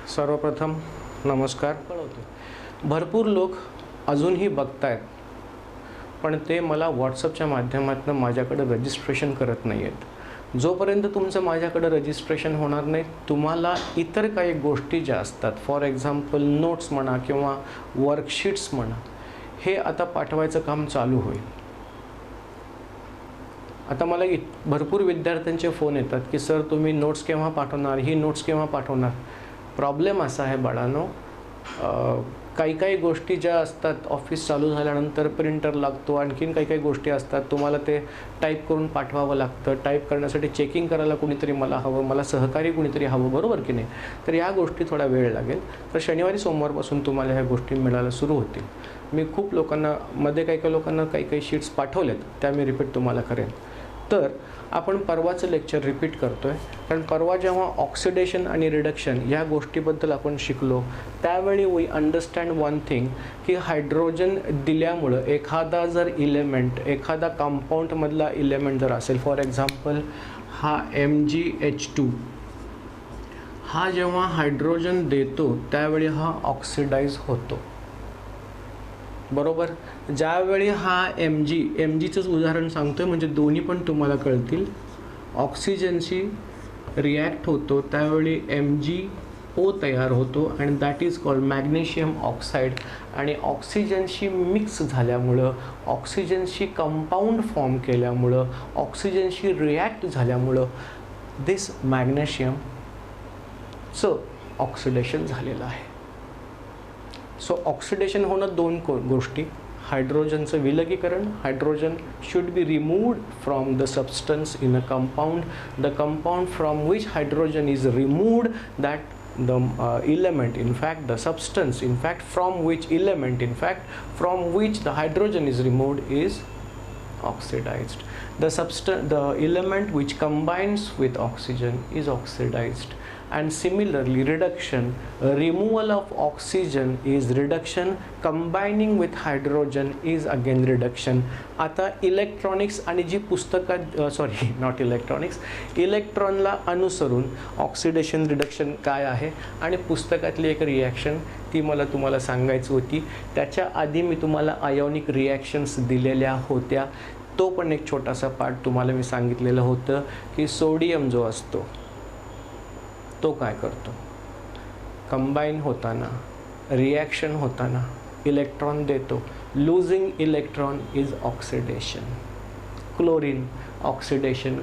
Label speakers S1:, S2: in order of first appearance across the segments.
S1: सर्वप्रथम नमस्कार. भरपूर लोक अजूनही बघतायत, पण ते मला व्हॉट्सअपच्या माध्यमातून माझ्याकडे रजिस्ट्रेशन करत नाही आहेत. जोपर्यंत तुमचं माझ्याकडे रजिस्ट्रेशन होणार नाही, तुम्हाला इतर काही गोष्टी ज्या असतात, फॉर एक्झाम्पल नोट्स म्हणा किंवा वर्कशीट्स म्हणा, हे आता पाठवायचं काम चालू होईल. आता मला भरपूर विद्यार्थ्यांचे फोन येतात की सर तुम्ही नोट्स केव्हा पाठवणार, ही नोट्स केव्हा पाठवणार. प्रॉब्लेम असा आहे बाळांनो, काही गोष्टी ज्या असतात ऑफिस चालू झाल्यानंतर प्रिंटर लागतो, आणखीन काही गोष्टी असतात, तुम्हाला ते टाईप करून पाठवावं लागतं. टाईप करण्यासाठी चेकिंग करायला कुणीतरी मला हवं, मला सहकारी कुणीतरी हवं, बरोबर की नाही. तर या गोष्टी थोडा वेळ लागेल. तर शनिवारी सोमवारपासून तुम्हाला ह्या गोष्टी मिळायला सुरू होतील. मी खूप लोकांना काही लोकांना काही शीट्स पाठवलेत, त्या मी रिपीट तुम्हाला करेन. तर आपण परवाचं लेक्चर रिपीट करतो आहे, कारण परवा जेव्हा ऑक्सिडेशन आणि रिडक्शन या गोष्टीबद्दल आपण शिकलो, त्यावेळी वी अंडरस्टँड वन थिंग की हायड्रोजन दिल्यामुळं एखादा जर इलेमेंट, एखादा कंपाऊंडमधला इलेमेंट जर असेल, फॉर एक्झाम्पल हा MgH2, हा जेव्हा हायड्रोजन देतो त्यावेळी हा ऑक्सिडाइज होतो, बरोबर. ज्यावेळी हा Mgचंच उदाहरण सांगतोय म्हणजे दोन्ही पण तुम्हाला कळतील. ऑक्सिजनशी रिॲक्ट होतो त्यावेळी MgO तयार होतो आणि that is called magnesium oxide. आणि ऑक्सिजनशी मिक्स झाल्यामुळं, ऑक्सिजनशी कंपाऊंड फॉर्म केल्यामुळं, ऑक्सिजनशी रिॲक्ट झाल्यामुळं दिस मॅग्नेशियमचं ऑक्सिडेशन झालेलं आहे. सो ऑक्सिडेशन होणं दोन गोष्टी. हायड्रोजनचं विलगीकरण, hydrogen should be removed from the substance in a compound. The compound from which hydrogen is removed, that the element, in fact the substance, in fact from which element, in fact from which the hydrogen is removed is oxidized. The element which combines with oxygen is oxidized. And similarly reduction, removal of oxygen is reduction, combining with hydrogen is again reduction. आता electronics आणि जी पुस्तकात not electronics, इलेक्ट्रॉनला अनुसरून oxidation reduction काय आहे आणि पुस्तकातली एक reaction ती मला तुम्हाला सांगायची होती. त्याच्या आधी मी तुम्हाला आयोनिक रिॲक्शन्स दिलेल्या होत्या. तो पण एक छोटासा पार्ट तुम्हाला मी सांगितलेलं होतं की सोडियम जो असतो तो काय करतो, कंबाईन होताना, रिॲक्शन होताना इलेक्ट्रॉन देतो. Losing electron is oxidation. Chlorine oxidation,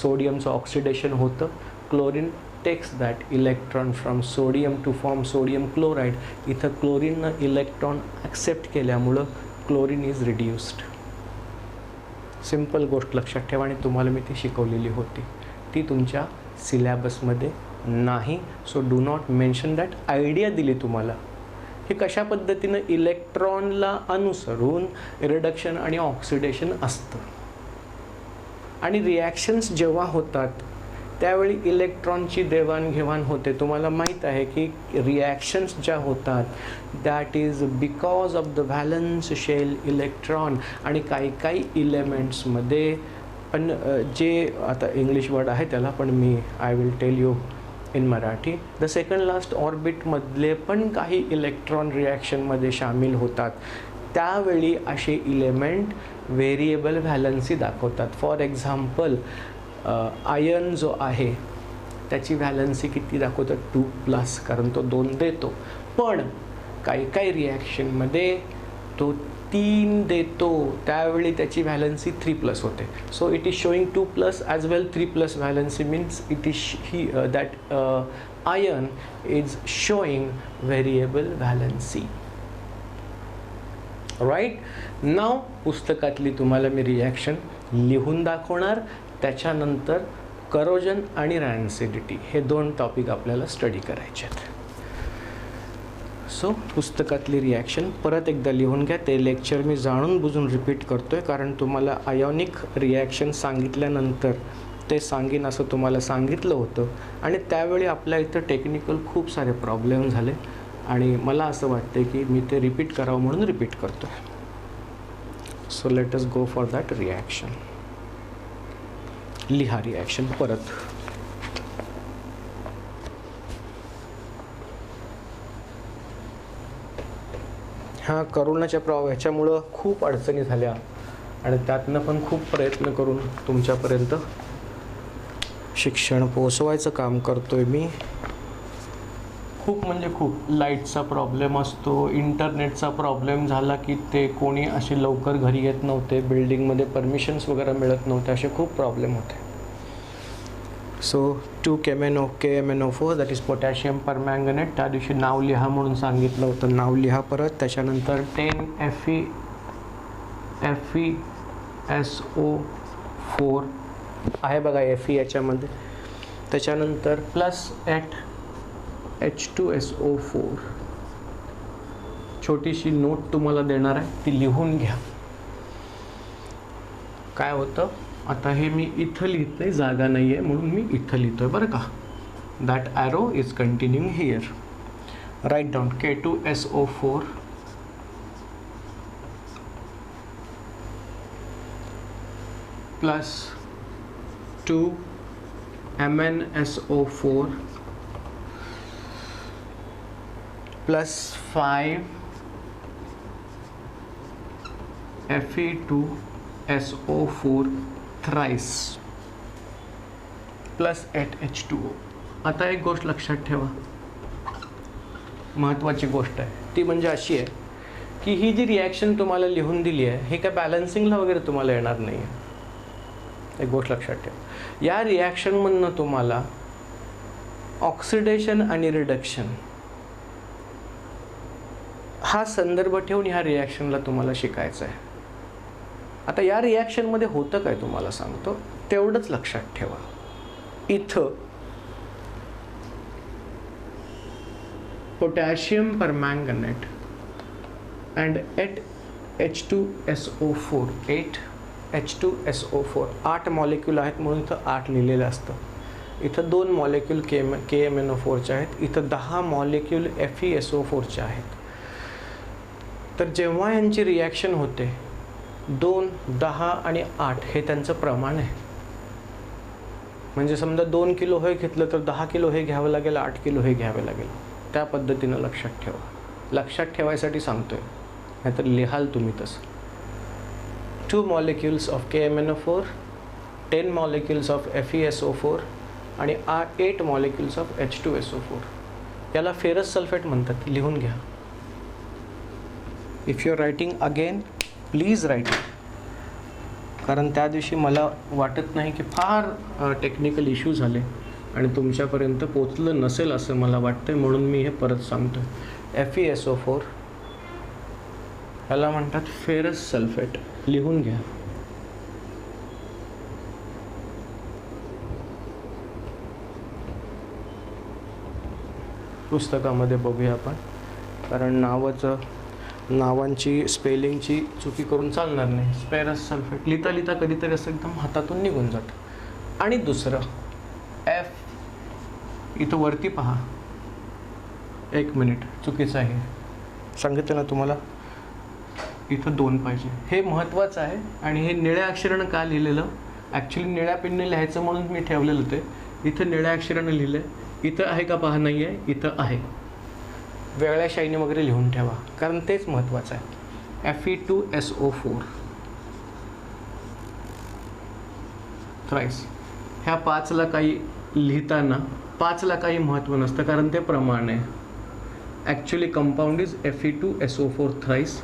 S1: सोडियमचं ऑक्सिडेशन होतं. Chlorine takes that electron from sodium to form sodium chloride. इथं क्लोरीननं इलेक्ट्रॉन ॲक्सेप्ट केल्यामुळं क्लोरीन इज रिड्यूस्ड. सिम्पल गोष्ट लक्षात ठेवा आणि तुम्हाला मी ती शिकवलेली होती, ती तुमच्या सिलॅबसमध्ये नाही. So do not mention that. Idea दिली तुम्हाला हे कशा पद्धतीनं इलेक्ट्रॉनला अनुसरून रिडक्शन आणि ऑक्सिडेशन असतं. आणि रिॲक्शन्स जेव्हा होतात त्यावेळी इलेक्ट्रॉनची देवाणघेवाण होते. तुम्हाला माहीत आहे की रिॲक्शन्स ज्या होतात that is because of the valence shell electron. आणि काही इलेमेंट्समध्ये पण जे आता इंग्लिश वर्ड आहे त्याला, पण मी I will tell you in Marathi. The second last ऑर्बिटमधले पण काही इलेक्ट्रॉन रिॲक्शनमध्ये सामील होतात. त्यावेळी असे इलेमेंट व्हेरिएबल व्हॅलन्सी दाखवतात. फॉर एक्झाम्पल आयर्न जो आहे त्याची व्हॅलन्सी किती दाखवतात, 2+, कारण तो 2 देतो. पण काही रिॲक्शनमध्ये तो 3 देतो, त्यावेळी त्याची व्हॅलन्सी 3+ होते. So it is showing 2+ as well 3+ valency means it is that iron is showing variable valency. Right. नाव पुस्तकातली तुम्हाला मी रिॲक्शन लिहून दाखवणार. त्याच्यानंतर करोजन आणि रॅन्सिडिटी हे 2 टॉपिक आपल्याला स्टडी करायचे आहेत. सो पुस्तकातली रिॲक्शन परत एकदा लिहून घ्या. ते लेक्चर मी जाणून बुजून रिपीट करतो आहे, कारण तुम्हाला आयोनिक रिॲक्शन सांगितल्यानंतर ते सांगीन असं तुम्हाला सांगितलं होतं आणि त्यावेळी आपल्या इथं टेक्निकल खूप सारे प्रॉब्लेम झाले आणि मला असं वाटतं की मी ते रिपीट करावं म्हणून रिपीट करतो आहे. So let us go for that reaction. लिहा रिॲक्शन परत. ह्या करोनाच्या ह्याच्यामुळं खूप अडचणी झाल्या आणि त्यातनं पण खूप प्रयत्न करून तुमच्यापर्यंत शिक्षण पोहोचवायचं काम करतोय मी. खूप म्हणजे खूप लाईटचा प्रॉब्लेम असतो, इंटरनेटचा प्रॉब्लेम झाला की ते कोणी असे लवकर घरी येत नव्हते, बिल्डिंगमध्ये परमिशन्स वगैरे मिळत नव्हते, असे खूप प्रॉब्लेम होते. So 2KMnO4 that is potassium permanganate. त्या दिवशी नाव लिहा म्हणून सांगितलं होतं, नाव लिहा परत. त्याच्यानंतर 10 FeSO4 आहे बघा Fe याच्यामध्ये. त्याच्यानंतर +8 H2SO4. छोटीशी नोट तुम्हाला देणार आहे, ती लिहून घ्या. काय होतं आता हे मी इथं लिहितोय, जागा नाही आहे म्हणून मी इथं लिहितोय बरं का. That arrow is continuing here. Right down K2SO4 plus 2MnSO4 plus 5 Fe2SO4 thrice plus 8 H2O. आता एक गोष्ट लक्षात ठेवा, महत्त्वाची गोष्ट आहे ती म्हणजे अशी आहे की ही जी रिॲक्शन तुम्हाला लिहून दिली आहे हे काय बॅलन्सिंगला वगैरे तुम्हाला येणार नाही आहे. एक गोष्ट लक्षात ठेवा, या रिॲक्शनमधनं तुम्हाला ऑक्सिडेशन आणि रिडक्शन हा संदर्भ ठेवून ह्या रिॲक्शनला तुम्हाला शिकायचं आहे. आता या रिॲक्शनमध्ये होतं काय तुम्हाला सांगतो, तेवढंच लक्षात ठेवा. इथं potassium permanganate and 8 H2SO4 8 molecule आहेत म्हणून इथं 8 लिहिलेलं असतं. इथं 2 मॉलिक्यूल KMnO4चे आहेत, इथं 10 मॉलिक्यूल FeSO4चे आहेत. तर जेव्हा यांची रिॲक्शन होते 2, 10 आणि 8 हे त्यांचं प्रमाण आहे. म्हणजे समजा 2 किलो हे घेतलं तर 10 किलो हे घ्यावं लागेल, 8 किलो हे घ्यावे लागेल. त्या पद्धतीनं लक्षात ठेवा. लक्षात ठेवायसाठी सांगतोय, नाहीतर लिहाल तुम्ही तसं. 2 molecules of KMnO4, 10 molecules of FeSO4 आणि 8 molecules of H2SO4. याला फेरस सल्फेट म्हणतात, लिहून घ्या. If you are writing again please write, कारण त्या दिवशी मला वाटत नाही की फार टेक्निकल इश्यू झाले आणि तुमच्यापर्यंत पोचलं नसेल असं मला वाटतं, म्हणून मी हे परत सांगतो. FeSO4 याला म्हणतात फेरस सल्फेट, लिहून घ्या. पुस्तकामध्ये बघूया आपण, कारण नावांची स्पेलिंगची चुकी करून चालणार नाही. फेरस सल्फेट लिहिता लिहिता कधीतरी असं एकदम हातातून निघून जातं. आणि दुसरं F, इथं वरती पहा, 1 मिनिट चुकीचं आहे, सांगितलं ना तुम्हाला, इथं 2 पाहिजे. हे महत्त्वाचं आहे. आणि हे निळ्या अक्षरानं का लिहिलेलं, ॲक्च्युली निळ्या पेनने लिहायचं म्हणून मी ठेवलेलं ते. इथं निळ्या अक्षरानं लिहिलं आहे. इथं आहे का पहा, नाही आहे, इथं आहे. वेगळ्या शाईने वगैरे लिहून ठेवा, कारण तेच महत्त्वाचं आहे. Fe2SO4 thrice. ह्या 5ला काही लिहिताना 5ला काही महत्त्व नसतं, कारण ते प्रमाण आहे. Actually compound is Fe2SO4 thrice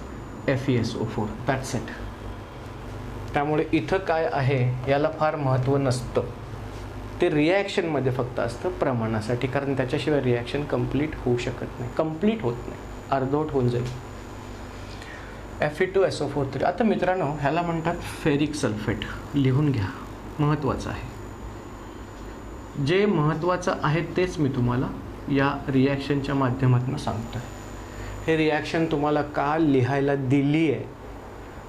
S1: FeSO4, that's it. त्यामुळे इथं काय आहे याला फार महत्त्व नसतं, ते रिॲक्शनमध्ये फक्त असतं प्रमाणासाठी, कारण त्याच्याशिवाय रिॲक्शन कंप्लीट होऊ शकत नाही, कंप्लीट होत नाही, अर्धवट होऊन जाईल. Fe2SO4. आता मित्रांनो, ह्याला म्हणतात फेरिक सल्फेट, लिहून घ्या, महत्त्वाचं आहे. जे महत्त्वाचं आहे तेच मी तुम्हाला या रिॲक्शनच्या माध्यमातून सांगतो. हे रिॲक्शन तुम्हाला का लिहायला दिली आहे,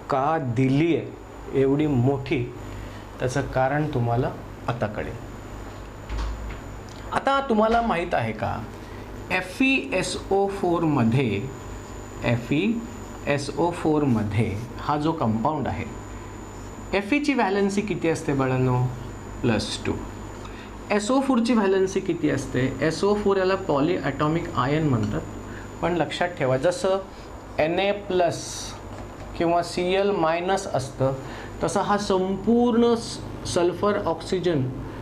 S1: का दिली आहे एवढी मोठी, त्याचं कारण तुम्हाला आता कळेल. आता तुम्हाला माहीत आहे का, FeSO4 मध्ये हा जो कंपाऊंड आहे, Fe ची व्हॅलन्सी किती असते बाळांनो, +2. SO4 ची व्हॅलन्सी किती असते, SO4 याला पॉली ॲटॉमिक आयन म्हणतात. पण लक्षात ठेवा, जसं Na+ किंवा Cl- असतं, तसा हा संपूर्ण सल्फर ऑक्सिजन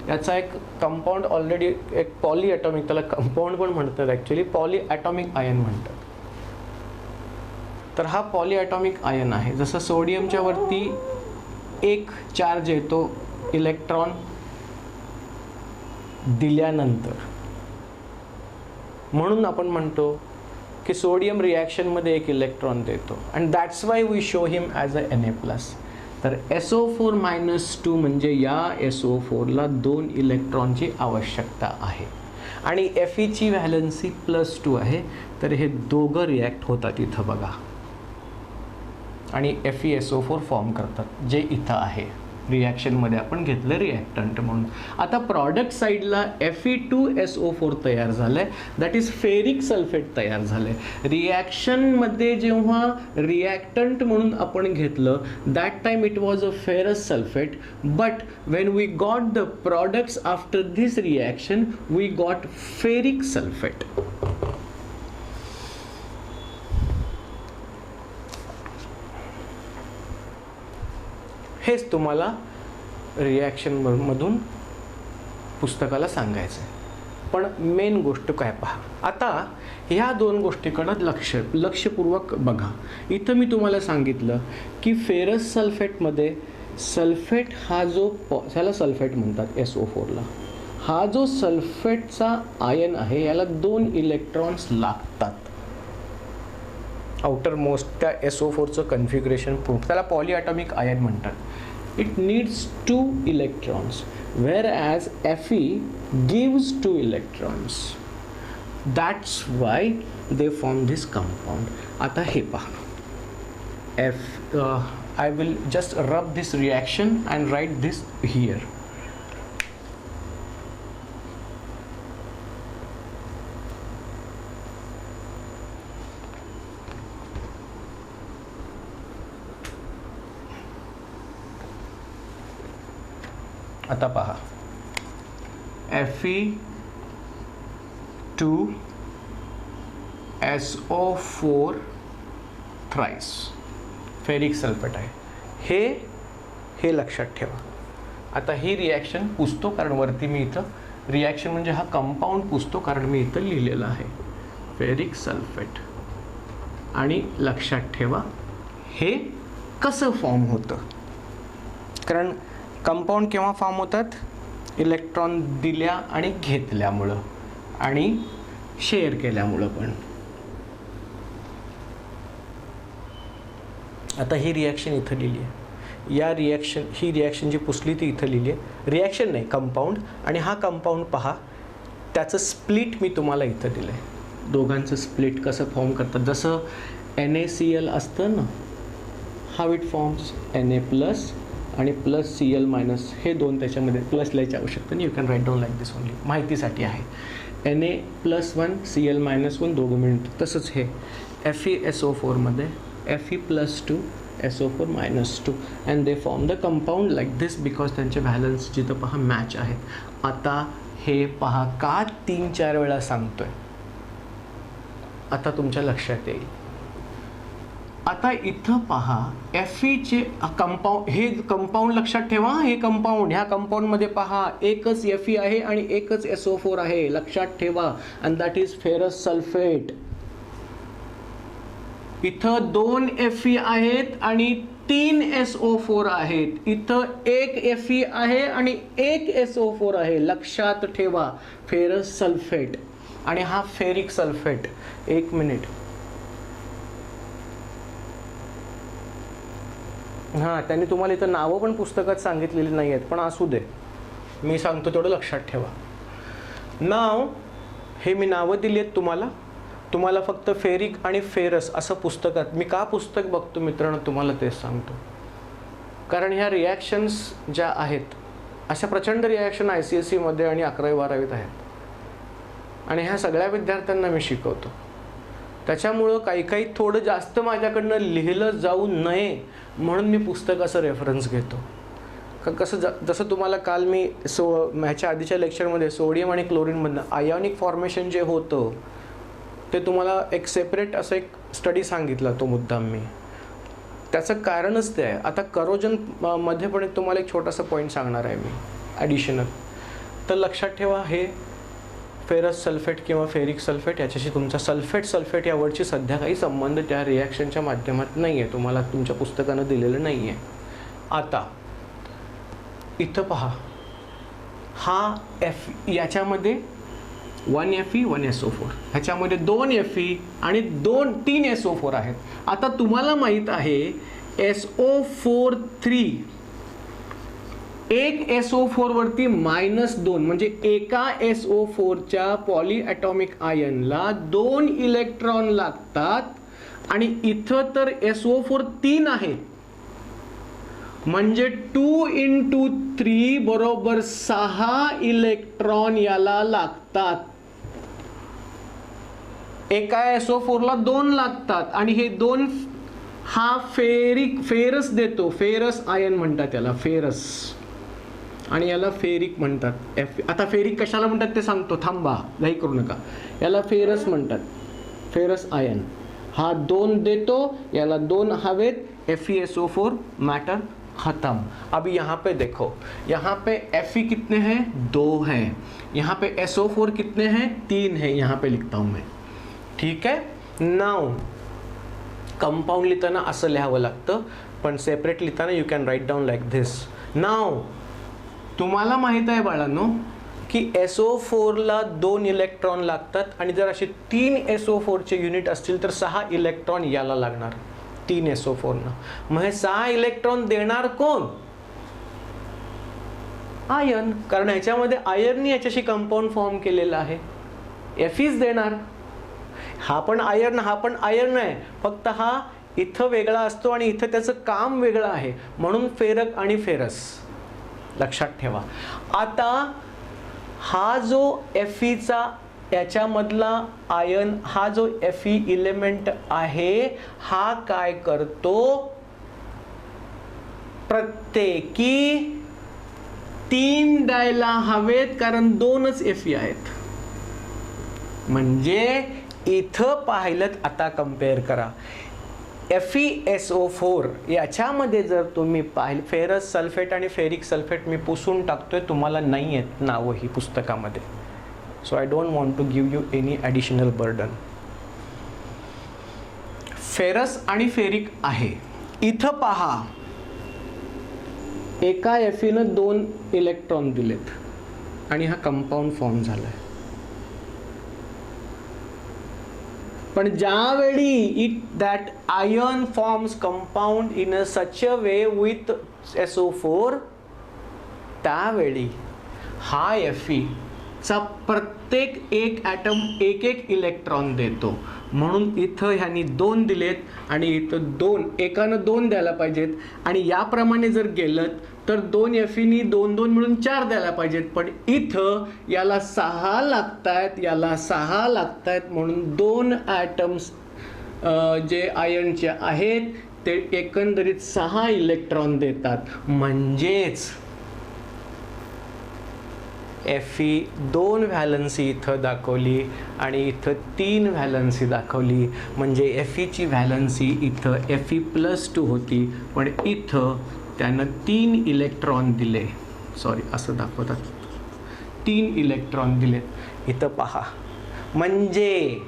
S1: याचा एक कंपाऊंड ऑलरेडी एक पॉलीॲटॉमिक, त्याला कंपाऊंड पण म्हणतात, ॲक्च्युली पॉलीॲटॉमिक आयन म्हणतात. तर हा पॉलीॲटॉमिक आयन आहे. जसं सोडियमच्या वरती एक चार्ज येतो इलेक्ट्रॉन दिल्यानंतर, म्हणून आपण म्हणतो की सोडियम रिॲक्शनमध्ये एक इलेक्ट्रॉन देतो, and that's why we show him as a Na+. तर SO4-2 म्हणजे या SO4ला 2 इलेक्ट्रॉनची आवश्यकता आहे आणि Feची व्हॅलन्सी +2 आहे. तर हे दोघं रिॲक्ट होतात इथं बघा आणि FeSO4 फॉर्म करतात, जे इथं आहे रिॲक्शनमध्ये आपण घेतलं रिॲक्टंट म्हणून. आता प्रॉडक्ट साईडला Fe2SO4 तयार झालं आहे, दॅट इज फेरिक सल्फेट तयार झालं आहे. रिॲक्शनमध्ये जेव्हा रिॲक्टंट म्हणून आपण घेतलं, that time it was a ferrous sulphate, but when we got the products after this reaction we got ferric sulphate. हेच तुम्हाला रिॲक्शनमधून पुस्तकाला सांगायचं आहे. पण मेन गोष्ट काय पहा, आता ह्या दोन गोष्टीकडं लक्षपूर्वक बघा. इथं मी तुम्हाला सांगितलं की फेरस सल्फेटमध्ये सल्फेट हा जो ह्याला सल्फेट म्हणतात SO4ला, हा जो सल्फेटचा आयन आहे याला 2 इलेक्ट्रॉन्स लागतात. आउटर मोस्ट त्या SO4चं कन्फिगरेशन प्रूफ, त्याला पॉलीॲटॉमिक आयन म्हणतात. It needs 2 electrons, whereas Fe gives 2 electrons. That's why they form this compound. आता हे पहा, I will just rub this reaction and write this here. आता पहा, Fe2SO4 थ्राइस फेरिक सल्फेट आहे. हे लक्षात ठेवा. आता ही रिॲक्शन पुसतो, कारण वरती मी इथं रिॲक्शन म्हणजे हा कंपाऊंड पुसतो, कारण मी इथं लिहिलेलं आहे फेरिक सल्फेट. आणि लक्षात ठेवा हे कसं फॉर्म होतं, कारण कंपाऊंड केव्हा फॉर्म होतात, इलेक्ट्रॉन दिल्या आणि घेतल्यामुळं आणि शेअर केल्यामुळं पण. आता ही रिॲक्शन इथं लिहिली आहे, ही रिॲक्शन जी पुसली ती इथं लिहिली आहे. रिॲक्शन नाही, कंपाऊंड. आणि हा कंपाऊंड पहा, त्याचं स्प्लिट मी तुम्हाला इथं दिलं आहे. दोघांचं स्प्लिट कसं फॉर्म करतात, जसं NaCl असतं ना, हाव इट फॉर्म्स Na+ आणि +Cl- हे 2 त्याच्यामध्ये प्लस लिहायची आवश्यकता नाही. You can write down like this only, माहितीसाठी आहे. Na+1 Cl-1 दोघं मिळून. तसंच हे FeSO4मध्ये Fe+2 SO4-2 and they form the compound like this because त्यांचे व्हॅलन्स जिथं पहा मॅच आहेत. आता हे पहा का 3-4 वेळा सांगतोय, आता तुमच्या लक्षात येईल. आता इथं पहा Feचे कंपाऊंड, हे कंपाऊंड लक्षात ठेवा. हे कंपाऊंड, ह्या कंपाऊंडमध्ये पहा एकच Fe आहे आणि एकच SO4 आहे, लक्षात ठेवा. And that is ferrous sulphate. इथं 2 Fe आहेत आणि 3 SO4 आहेत. इथं 1 Fe आहे आणि 1 SO4 आहे, लक्षात ठेवा. फेरस सल्फेट आणि हा फेरिक सल्फेट. 1 मिनिट, हां, त्यांनी तुम्हाला इथं नावं पण पुस्तकात सांगितलेली नाही आहेत, पण असू दे, मी सांगतो तेवढं लक्षात ठेवा. नाव हे मी नावं दिली आहेत तुम्हाला फक्त फेरिक आणि फेरस असं पुस्तकात. मी का पुस्तक बघतो मित्रांनो, तुम्हाला तेच सांगतो. कारण ह्या रिॲक्शन्स ज्या आहेत, अशा प्रचंड रिॲक्शन ICSEमध्ये आणि 11वी-12वीत आहेत आणि ह्या सगळ्या विद्यार्थ्यांना मी शिकवतो. त्याच्यामुळं काही थोडं जास्त माझ्याकडनं लिहिलं जाऊ नये म्हणून मी पुस्तकाचं रेफरन्स घेतो. जसं तुम्हाला काल मी ह्याच्या आधीच्या लेक्चरमध्ये सोडियम आणि क्लोरीनमधनं आयोनिक फॉर्मेशन जे होतं ते तुम्हाला एक सेपरेट असं एक स्टडी सांगितला तो मुद्दाम मी. त्याचं कारणच ते आहे. आता करोजन मध्ये पण तुम्हाला एक छोटासा पॉईंट सांगणार आहे मी ॲडिशनल. तर लक्षात ठेवा, हे फेरस सल्फेट किंवा फेरिक सल्फेट याच्याशी तुमचा सल्फेट यावरची सध्या काही संबंध त्या रिॲक्शनच्या माध्यमात नाही आहे, तुम्हाला तुमच्या पुस्तकानं दिलेलं नाही आहे. आता इथं पहा, हा याच्यामध्ये 1Fe 1SO4, ह्याच्यामध्ये 2Fe आणि 3 SO4 आहेत. आता तुम्हाला माहीत आहे SO4 एक SO4 वरती -2 म्हणजे एका SO4च्या पॉलीॲटॉमिक आयनला 2 इलेक्ट्रॉन लागतात आणि इथं तर SO4 3 आहे, म्हणजे 2 × 3 बरोबर 6 इलेक्ट्रॉन याला लागतात. एका SO4 ला 2 लागतात आणि हे 2 हा फेरस देतो. फेरस आयन म्हणतात याला, फेरस, आणि याला फेरिक म्हणतात. आता फेरिक कशाला म्हणतात ते सांगतो, थांबा, घाई करू नका. याला फेरस म्हणतात, फेरस आयन. हा 2 देतो, याला 2 हवेत, FeSO4 मैटर खत्म. अभी यहाँ पे देखो, यहाँ पे Fe कितने हैं, 2 हैं. यहाँ पे SO4 कितने हैं, 3 हैं. यहाँ पे लिखता हूँ मैं, ठीक है. नाउ कंपाउंड लिहिताना असं लिहावं लागतं, पण सेपरेट लिहिताना you can write down like this. Now तुम्हाला माहित आहे बाळांनो की SO4 ला 2 इलेक्ट्रॉन लागतात आणि जर असे 3 SO4 चे युनिट असतील तर 6 इलेक्ट्रॉन याला लागणार 3 SO4 ना. मग हे 6 इलेक्ट्रॉन देणार कोण, आयन, कारण ह्याच्यामध्ये आयर्ननी याच्याशी कंपाऊंड फॉर्म केलेला आहे. Fe's देणार. हा पण आयर्न, हा पण आयर्न आहे, फक्त हा इथं वेगळा असतो आणि इथं त्याचं काम वेगळं आहे, म्हणून फेरक आणि फेरस लक्षात ठेवा. आता हा जो Feचा याच्यामधला आयन, हा जो Fe इलेमेंट आहे, हा काय करतो, प्रत्येकी 3 द्यायला हवेत, कारण 2च Fe आहेत. म्हणजे इथं पाहिलं, आता कम्पेअर करा, FeSO4 याच्यामध्ये जर तुम्ही पाहिलं, फेरस सल्फेट आणि फेरिक सल्फेट मी पुसून टाकतोय, तुम्हाला नाही आहेत नावं ही पुस्तकामध्ये. So I don't want to give you any additional burden. Ferrous आणि फेरिक आहे. इथं पहा, एका Feनं 2 इलेक्ट्रॉन दिलेत आणि हा कंपाऊंड फॉर्म झालाय. पण ज्यावेळी that ion forms compound in a such a way with SO4, त्यावेळी हा Fe चा प्रत्येक एक ॲटम एक इलेक्ट्रॉन देतो. म्हणून इथं ह्यांनी 2 दिलेत आणि इथं 2, एकानं 2 द्यायला पाहिजेत, आणि याप्रमाणे जर गेलं तर 2 Feनी 2 मिळून 4 द्यायला पाहिजेत. पण इथं याला 6 लागतायत, याला 6 लागतायत, म्हणून 2 ॲटम्स जे आयनचे आहेत ते एकंदरीत 6 इलेक्ट्रॉन देतात. म्हणजेच Fe 2 व्हॅलन्सी इथं दाखवली आणि इथं 3 व्हॅलन्सी दाखवली. म्हणजे Feची व्हॅलन्सी इथं Fe+2 होती, पण इथं त्यानं 3 इलेक्ट्रॉन दिले. सॉरी, असं दाखवतात, 3 इलेक्ट्रॉन दिलेत. इथं पहा, म्हणजे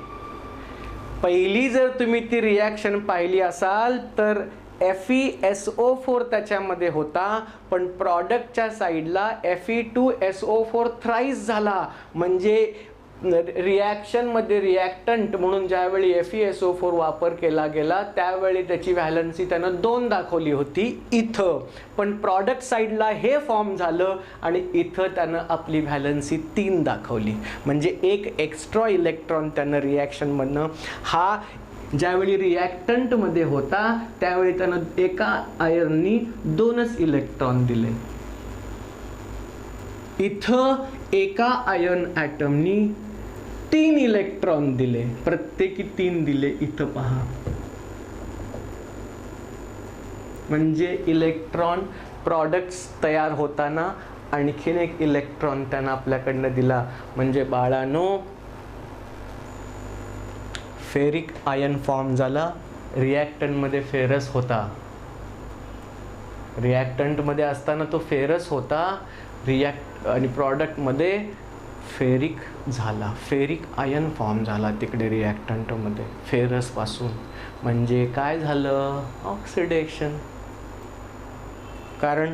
S1: पहिली जर तुम्ही ती रिॲक्शन पाहिली असाल तर FeSO4 त्याच्यामध्ये होता, पण प्रॉडक्टच्या साईडला Fe2SO4 थ्राईस झाला. म्हणजे रिॲक्शनमध्ये रिॲक्टंट म्हणून ज्यावेळी FeSO4 वापर केला गेला त्यावेळी त्याची व्हॅलन्सी त्यानं 2 दाखवली होती इथं, पण प्रॉडक्ट साईडला हे फॉर्म झालं आणि इथं त्यानं आपली व्हॅलन्सी 3 दाखवली. म्हणजे एक एक्स्ट्रा इलेक्ट्रॉन त्यानं रिॲक्शनमधनं, हा ज्यावेळी रिॲक्टंटमध्ये होता त्यावेळी त्यानं एका आयर्ननी 2च इलेक्ट्रॉन दिले. इथं एका आयर्न ॲटमनी 3 इलेक्ट्रॉन दिले, प्रत्येकी 3 दिले. इथं पहा, म्हणजे इलेक्ट्रॉन प्रॉडक्ट्स तयार होताना आणखीन एक इलेक्ट्रॉन त्यानं आपल्याकडनं दिला. म्हणजे बाळांनो, फेरिक आयन फॉर्म झाला, रिॲक्टंटमध्ये फेरस होता, रिॲक्टंटमध्ये असताना तो फेरस होता, आणि प्रॉडक्टमध्ये फेरिक झाला, फेरिक आयन फॉर्म झाला तिकडे रिॲक्टंटमध्ये फेरसपासून. म्हणजे काय झालं? ऑक्सिडेशन. कारण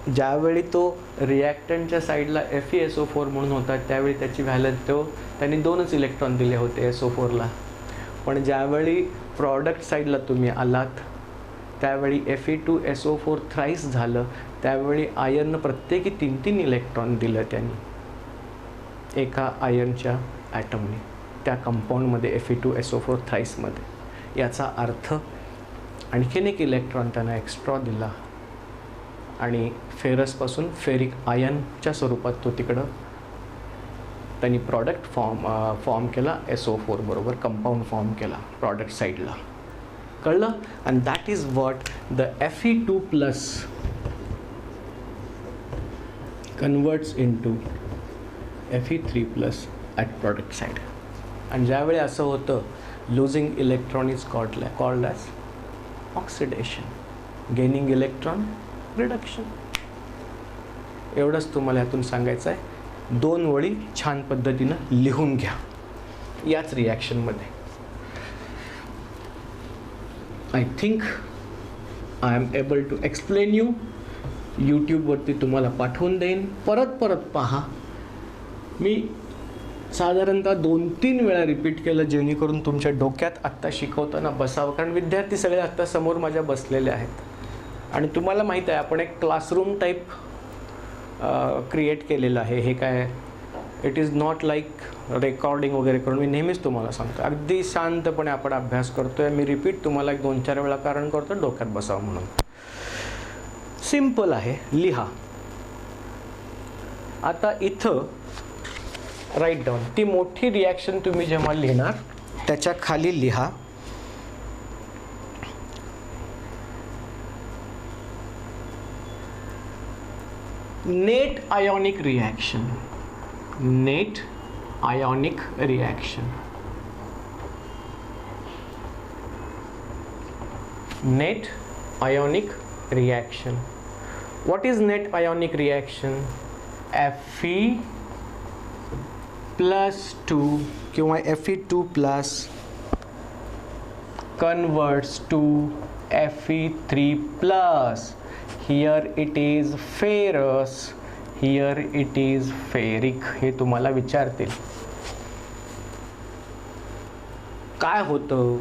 S1: ज्यावेळी तो रिॲक्टंटच्या साईडला FeSO4 म्हणून होता त्यावेळी त्याची व्हॅलन्स त्यांनी 2च इलेक्ट्रॉन दिले होते SO4ला. पण ज्यावेळी प्रॉडक्ट साईडला तुम्ही आलात त्यावेळी Fe2SO4 थ्राईस झालं, त्यावेळी आयननं प्रत्येकी 3 इलेक्ट्रॉन दिलं त्यांनी एका आयनच्या ॲटमने त्या कंपाऊंडमध्ये Fe2SO4 थ्राईसमध्ये. याचा अर्थ आणखीन एक इलेक्ट्रॉन त्यांना एक्स्ट्रा दिला आणि फेरसपासून फेरिक आयनच्या स्वरूपात तो तिकडं त्यांनी प्रॉडक्ट फॉर्म केला, SO4 बरोबर कंपाऊंड फॉर्म केला प्रॉडक्ट साईडला. कळलं? And that is what the Fe2 plus converts into Fe3 plus at product side. आणि ज्यावेळी असं होतं, losing electron is called as oxidation, gaining electron reduction. एवढंच तुम्हाला यातून सांगायचं आहे. 2 ओळी छान पद्धतीनं लिहून घ्या याच रिॲक्शनमध्ये. I think I am able to explain you. यूट्यूबवरती तुम्हाला पाठवून देईन, परत पहा. मी साधारणतः 2-3 वेळा रिपीट केलं जेणेकरून तुमच्या डोक्यात आत्ता शिकवताना बसावं. कारण विद्यार्थी सगळे आत्ता समोर माझ्या बसलेले आहेत आणि तुम्हाला माहीत आहे आपण एक क्लासरूम टाईप क्रिएट केलेलं आहे. हे काय, it is not like recording वगैरे करून. मी नेहमीच तुम्हाला सांगतो अगदी शांतपणे आपण अभ्यास करतोय. मी रिपीट तुम्हाला 2-4 वेळा कारण करतो डोक्यात बसावं म्हणून. सिम्पल आहे, लिहा. आता इथं राईट डाऊन ती मोठी रिॲक्शन तुम्ही जेव्हा लिहिणार त्याच्या खाली लिहा net ionic reaction. Net ionic reaction. Net ionic reaction. What is net ionic reaction? Fe plus 2 किंवा Fe2 plus converts to Fe3 plus. Here it is ferrous, here it is ferric. हे तुम्हाला विचारतील काय होतं,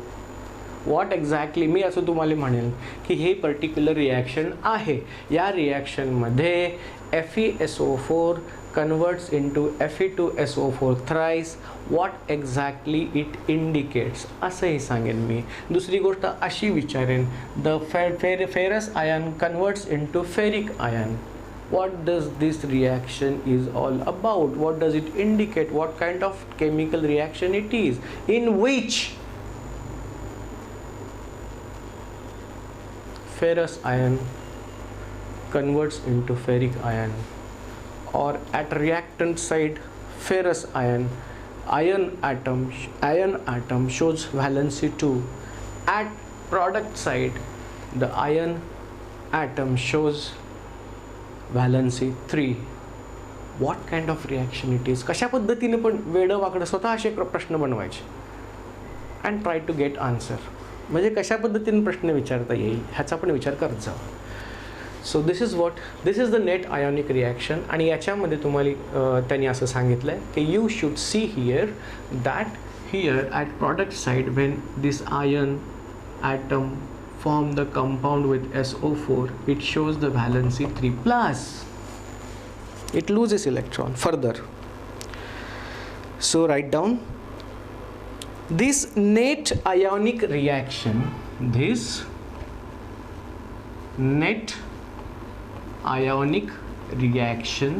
S1: व्हॉट एक्झॅक्टली. मी असं तुम्हाला म्हणेन की हे पर्टिक्युलर रिॲक्शन आहे. या रिॲक्शनमध्ये FeSO4 converts into Fe2SO4 thrice. What exactly it indicates असंही सांगेन मी. दुसरी गोष्ट अशी विचारेन, the ferrous ion converts into ferric ion. What does this reaction is all about? What does it indicate? What kind of chemical reaction it is? In which ferrous ion converts into ferric ion, or at reactant side ferrous ion atom shows valency 2. At product side the ion atom shows valency 3. What kind of reaction it is? कशा पद्धतीने पण वेडं वाकडं स्वतः असे प्रश्न बनवायचे and try to get answer. म्हणजे कशा पद्धतीने प्रश्न विचारता येईल ह्याचा पण विचार करत जा. So this is the net ionic reaction. आणि याच्यामध्ये तुम्हाला त्यांनी असं सांगितलं आहे की you should see here that here at product side when this ion atom form the compound with SO4, it shows the valency 3 plus. It loses electron further. So write down this net ionic reaction. This net ionic reaction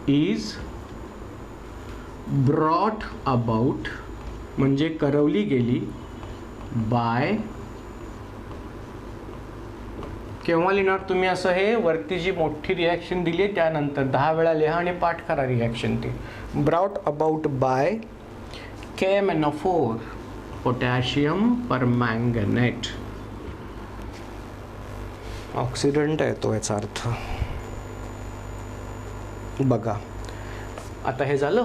S1: is brought about, म्हणजे करवली गेली, bye केव्हा लिहिणार तुम्ही असं? हे वरती जी मोठी reaction दिली त्यानंतर 10 वेळा लिहा आणि पाठ करा रिॲक्शन ती. Brought about by KMnO4 potassium permanganate. Oxidant आहे तो, याचा अर्थ. बघा आता हे झालं.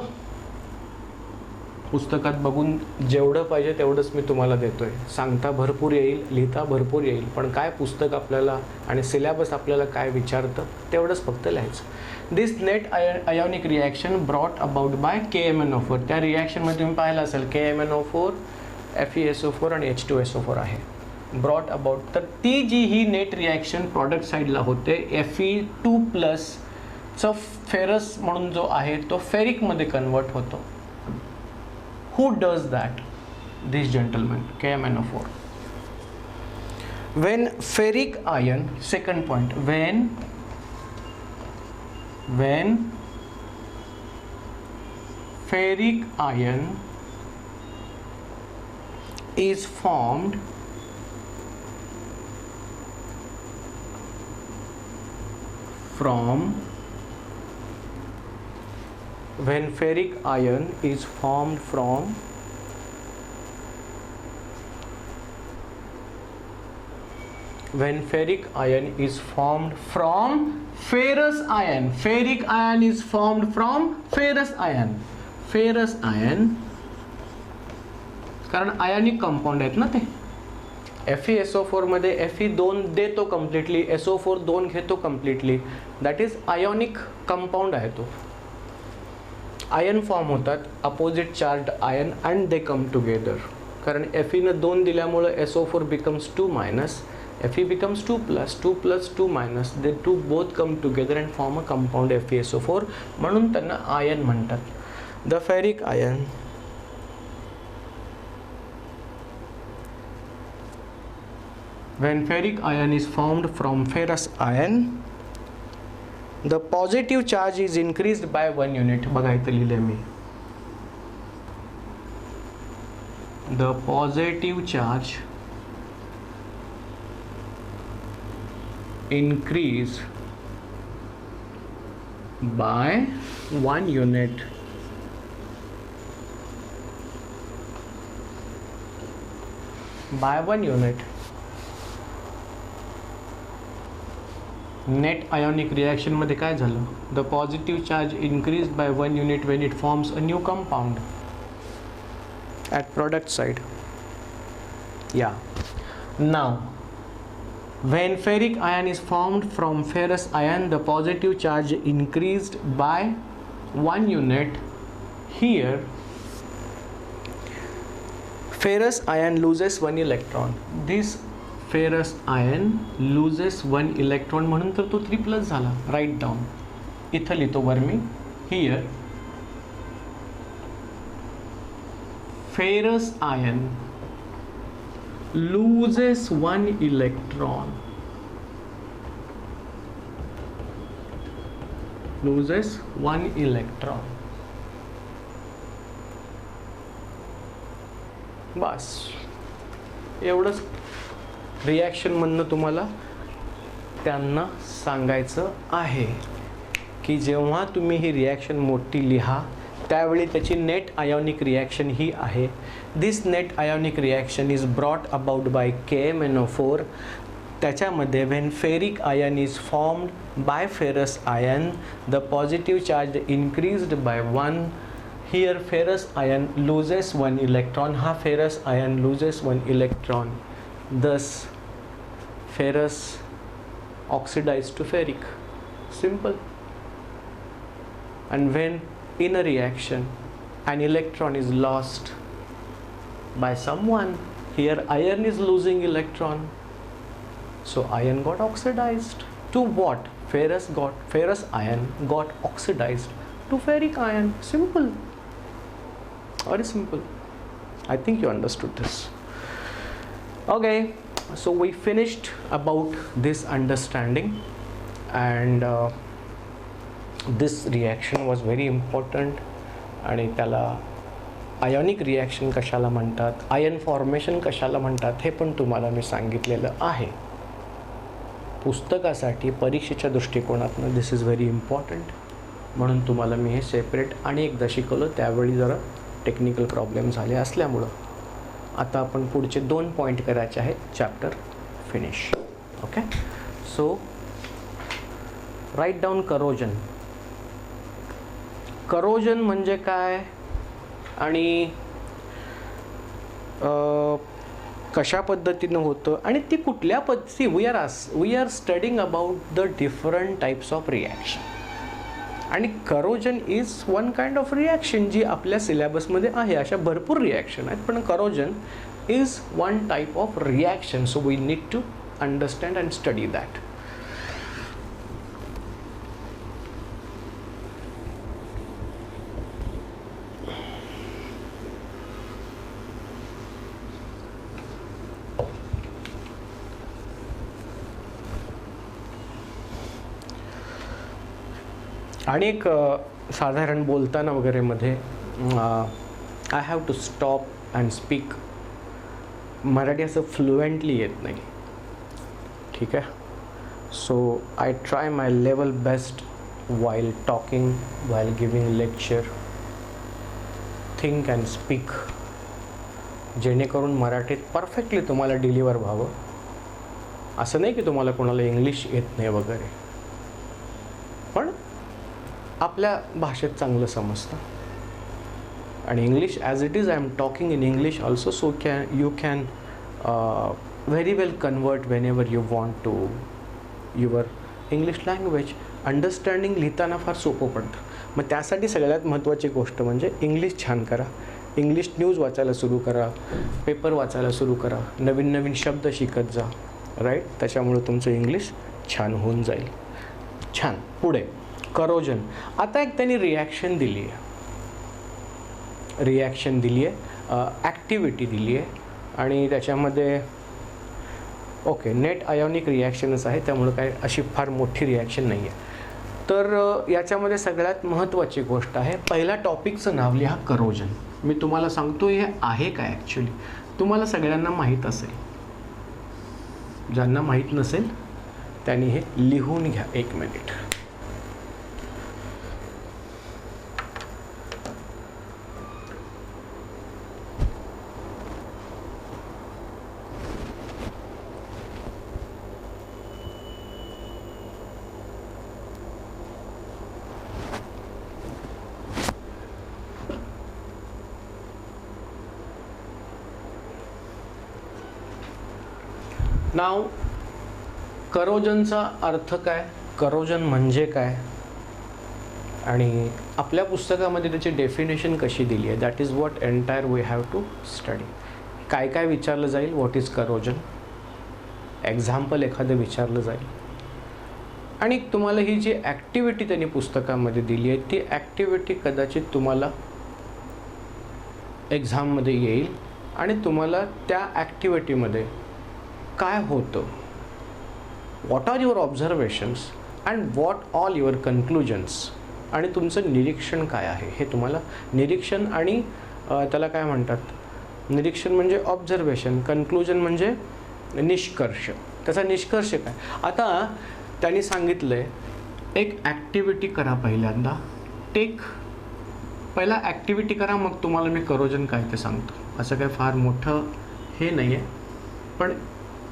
S1: पुस्तकात बघून जेवढं पाहिजे तेवढंच मी तुम्हाला देतोय. सांगता भरपूर येईल, लिहिता भरपूर येईल, पण काय पुस्तक आपल्याला आणि सिलेबस आपल्याला काय विचारतं तेवढंच फक्त लिहायचं. This net ionic reaction brought about by KMnO4. त्या रिॲक्शनमध्ये तुम्ही पाहिलं असेल KMnO4, FeSO4 आणि H2SO4 आहे. ब्रॉट अबाउट, तर ती जी ही नेट रिॲक्शन प्रॉडक्ट साईडला होते, Fe2+चा फेरस म्हणून जो आहे तो फेरिकमध्ये कन्वर्ट होतो. Who does that? This gentleman, KMnO4. When ferric ion, second point, when ferric ion is formed from when ferric ion is formed from ferrous ion. Ferric ion is formed from ferrous ion. Ferrous ion, कारण ionic compound आहेत ना ते. FeSO4 मध्ये Fe2 देतो completely, SO4 2 घेतो completely. That is ionic compound आहे तो. Ion form होतात, opposite charge ion, and they come together. कारण Fe-नं 2 दिल्यामुळं SO4 becomes 2-, Fe becomes 2+, 2+, 2-. They two both come together and form a compound FeSO4. म्हणून त्यांना ion म्हणतात. The ferric ion when ferric ion is formed from ferrous ion, the positive charge is increased by 1 unit. बघा इथे लिहिले मी. The positive charge increase by 1 unit. By 1 unit. Net ionic reaction मध्ये काय झालं? The positive charge increase by 1 unit when it forms a new compound at product side. Yeah. Now, when ferric ion is formed from ferrous ion, the positive charge increased by 1 unit. Here, ferrous ion loses 1 electron. This ferrous ion loses 1 electron, म्हणून तर तो 3+ झाला. Right down, इथं लिहितो वर मी. Here, ferrous ion loses 1 electron. Loses 1 electron. बस एवढंच reaction मधनं तुम्हाला त्यांना सांगायचं आहे की जेव्हा तुम्ही ही रिॲक्शन मोठी लिहा त्यावेळी त्याची नेट आयोनिक रिॲक्शन ही आहे. This net ionic reaction is brought about by KMnO4. त्याच्यामध्ये when ferric ion is formed by ferrous ion, the positive charge increased by 1. Here ferrous ion loses 1 electron. हा ferrous ion loses 1 electron. Thus, ferrous oxidized to ferric. Simple. And when in a reaction an electron is lost by someone, here iron is losing electron, so iron got oxidized to what? Ferrous iron got oxidized to ferric iron. Simple. Very simple. I think you understood this. Okay, so we finished about this understanding, and this reaction was very important. आणि त्याला ionic reaction कशाला म्हणतात, ion formation कशाला म्हणतात हे पण तुम्हाला मी सांगितलेलं आहे. पुस्तकासाठी परीक्षेच्या दृष्टिकोनातून दिस इज व्हेरी इम्पॉर्टंट, म्हणून तुम्हाला मी हे सेपरेट आणि एकदा शिकवलं, त्यावेळी जरा टेक्निकल प्रॉब्लेम झाले असल्यामुळं. आता आपण पुढचे 2 पॉईंट करायचे आहेत, chapter finish. Okay, so write down corrosion. Corrosion म्हणजे काय आणि कशा पद्धतीनं होतं आणि ती कुठल्या पद्धती. We are studying about the different types of reaction, आणि corrosion is one kind of reaction जी आपल्या सिलेबसमध्ये आहे. अशा भरपूर रिॲक्शन आहेत, पण corrosion is one type of reaction. So we need to understand and study that. आणि एक साधारण बोलताना वगैरे मध्ये I have to stop and speak. Marathi असं फ्लुएंटली येत नाही, ठीक आहे. So I try my level best while talking, while giving lecture, think and speak, जेणेकरून मराठीत परफेक्टली तुम्हाला डिलिव्हर व्हावं. असं नाही की तुम्हाला कोणाला इंग्लिश येत नाही वगैरे, पण आपल्या भाषेत चांगलं समजतं. आणि English as it is, I am talking in English also, so you can very well convert whenever you want to your English language. Understanding लिहिताना फार सोपं पडतं. मग त्यासाठी सगळ्यात महत्त्वाची गोष्ट म्हणजे इंग्लिश छान करा. इंग्लिश न्यूज वाचायला सुरू करा, पेपर वाचायला सुरू करा, नवीन नवीन शब्द शिकत जा, राईट. त्याच्यामुळे तुमचं इंग्लिश छान होऊन जाईल. छान. पुढे करोजन. आता एक त्यांनी रिॲक्शन दिली आहे, ॲक्टिव्हिटी दिली आहे, आणि त्याच्यामध्ये ओके नेट आयोनिक रिॲक्शनच आहे, त्यामुळे काय अशी फार मोठी रिॲक्शन नाही आहे. तर याच्यामध्ये सगळ्यात महत्त्वाची गोष्ट आहे, पहिल्या टॉपिकचं नाव लिहा करोजन. मी तुम्हाला सांगतो हे आहे काय ॲक्च्युली, तुम्हाला सगळ्यांना माहीत असेल. ज्यांना माहीत नसेल त्यांनी हे लिहून घ्या. 1 मिनिट. नाव करोजनचा अर्थ काय, करोजन म्हणजे काय, आणि आपल्या पुस्तकामध्ये त्याची डेफिनेशन कशी दिली आहे. That is what entire we have to study. काय काय विचारलं जाईल, व्हॉट इज करोजन, एक्झाम्पल एखादं विचारलं जाईल, आणि तुम्हाला ही जी ॲक्टिव्हिटी त्यांनी पुस्तकामध्ये दिली आहे ती ॲक्टिव्हिटी कदाचित तुम्हाला एक्झाममध्ये येईल, आणि तुम्हाला त्या ॲक्टिव्हिटीमध्ये काय होतं, what are your observations and what all your conclusions, आणि तुमचं निरीक्षण काय आहे हे तुम्हाला. निरीक्षण आणि त्याला काय म्हणतात, निरीक्षण म्हणजे ऑब्झर्वेशन, कन्क्लुजन म्हणजे निष्कर्ष. त्याचा निष्कर्ष काय. आता त्यांनी सांगितलं आहे एक ॲक्टिव्हिटी करा, पहिल्यांदा पहिला ॲक्टिव्हिटी करा, मग तुम्हाला मी करोजन काय ते सांगतो. असं काय फार मोठं हे नाही आहे, पण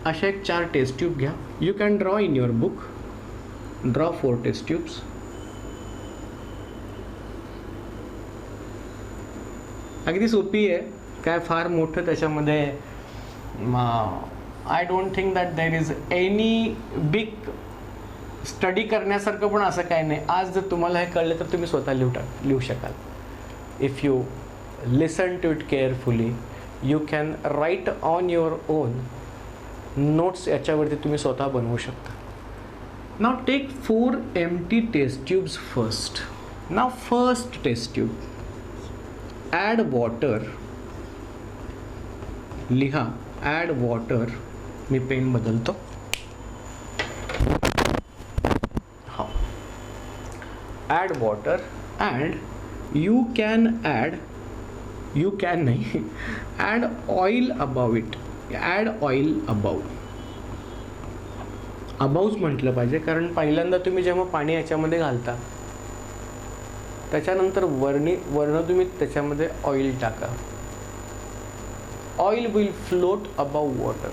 S1: अशा एक 4 टेस्ट ट्यूब घ्या. You can draw in your book, draw 4 test tubes. अगदी सोपी आहे, काय फार मोठं त्याच्यामध्ये I don't think that there is any big study करण्यासारखं पण असं काय नाही. आज जर तुम्हाला हे कळलं तर तुम्ही स्वतः लिहू शकाल. If you listen to it carefully you can write on your own notes. याच्यावरती तुम्ही स्वतः बनवू शकता. नाव take 4 empty test tubes first. Now first test tube, add water. लिहा add water. मी पेन बदलतो. हा, add water and you can नाही add oil above it. Add oil above. अबाउच म्हटलं पाहिजे, कारण पहिल्यांदा तुम्ही जेव्हा पाणी याच्यामध्ये घालता त्याच्यानंतर वर्ण तुम्ही त्याच्यामध्ये ऑइल टाका. Oil will float above water.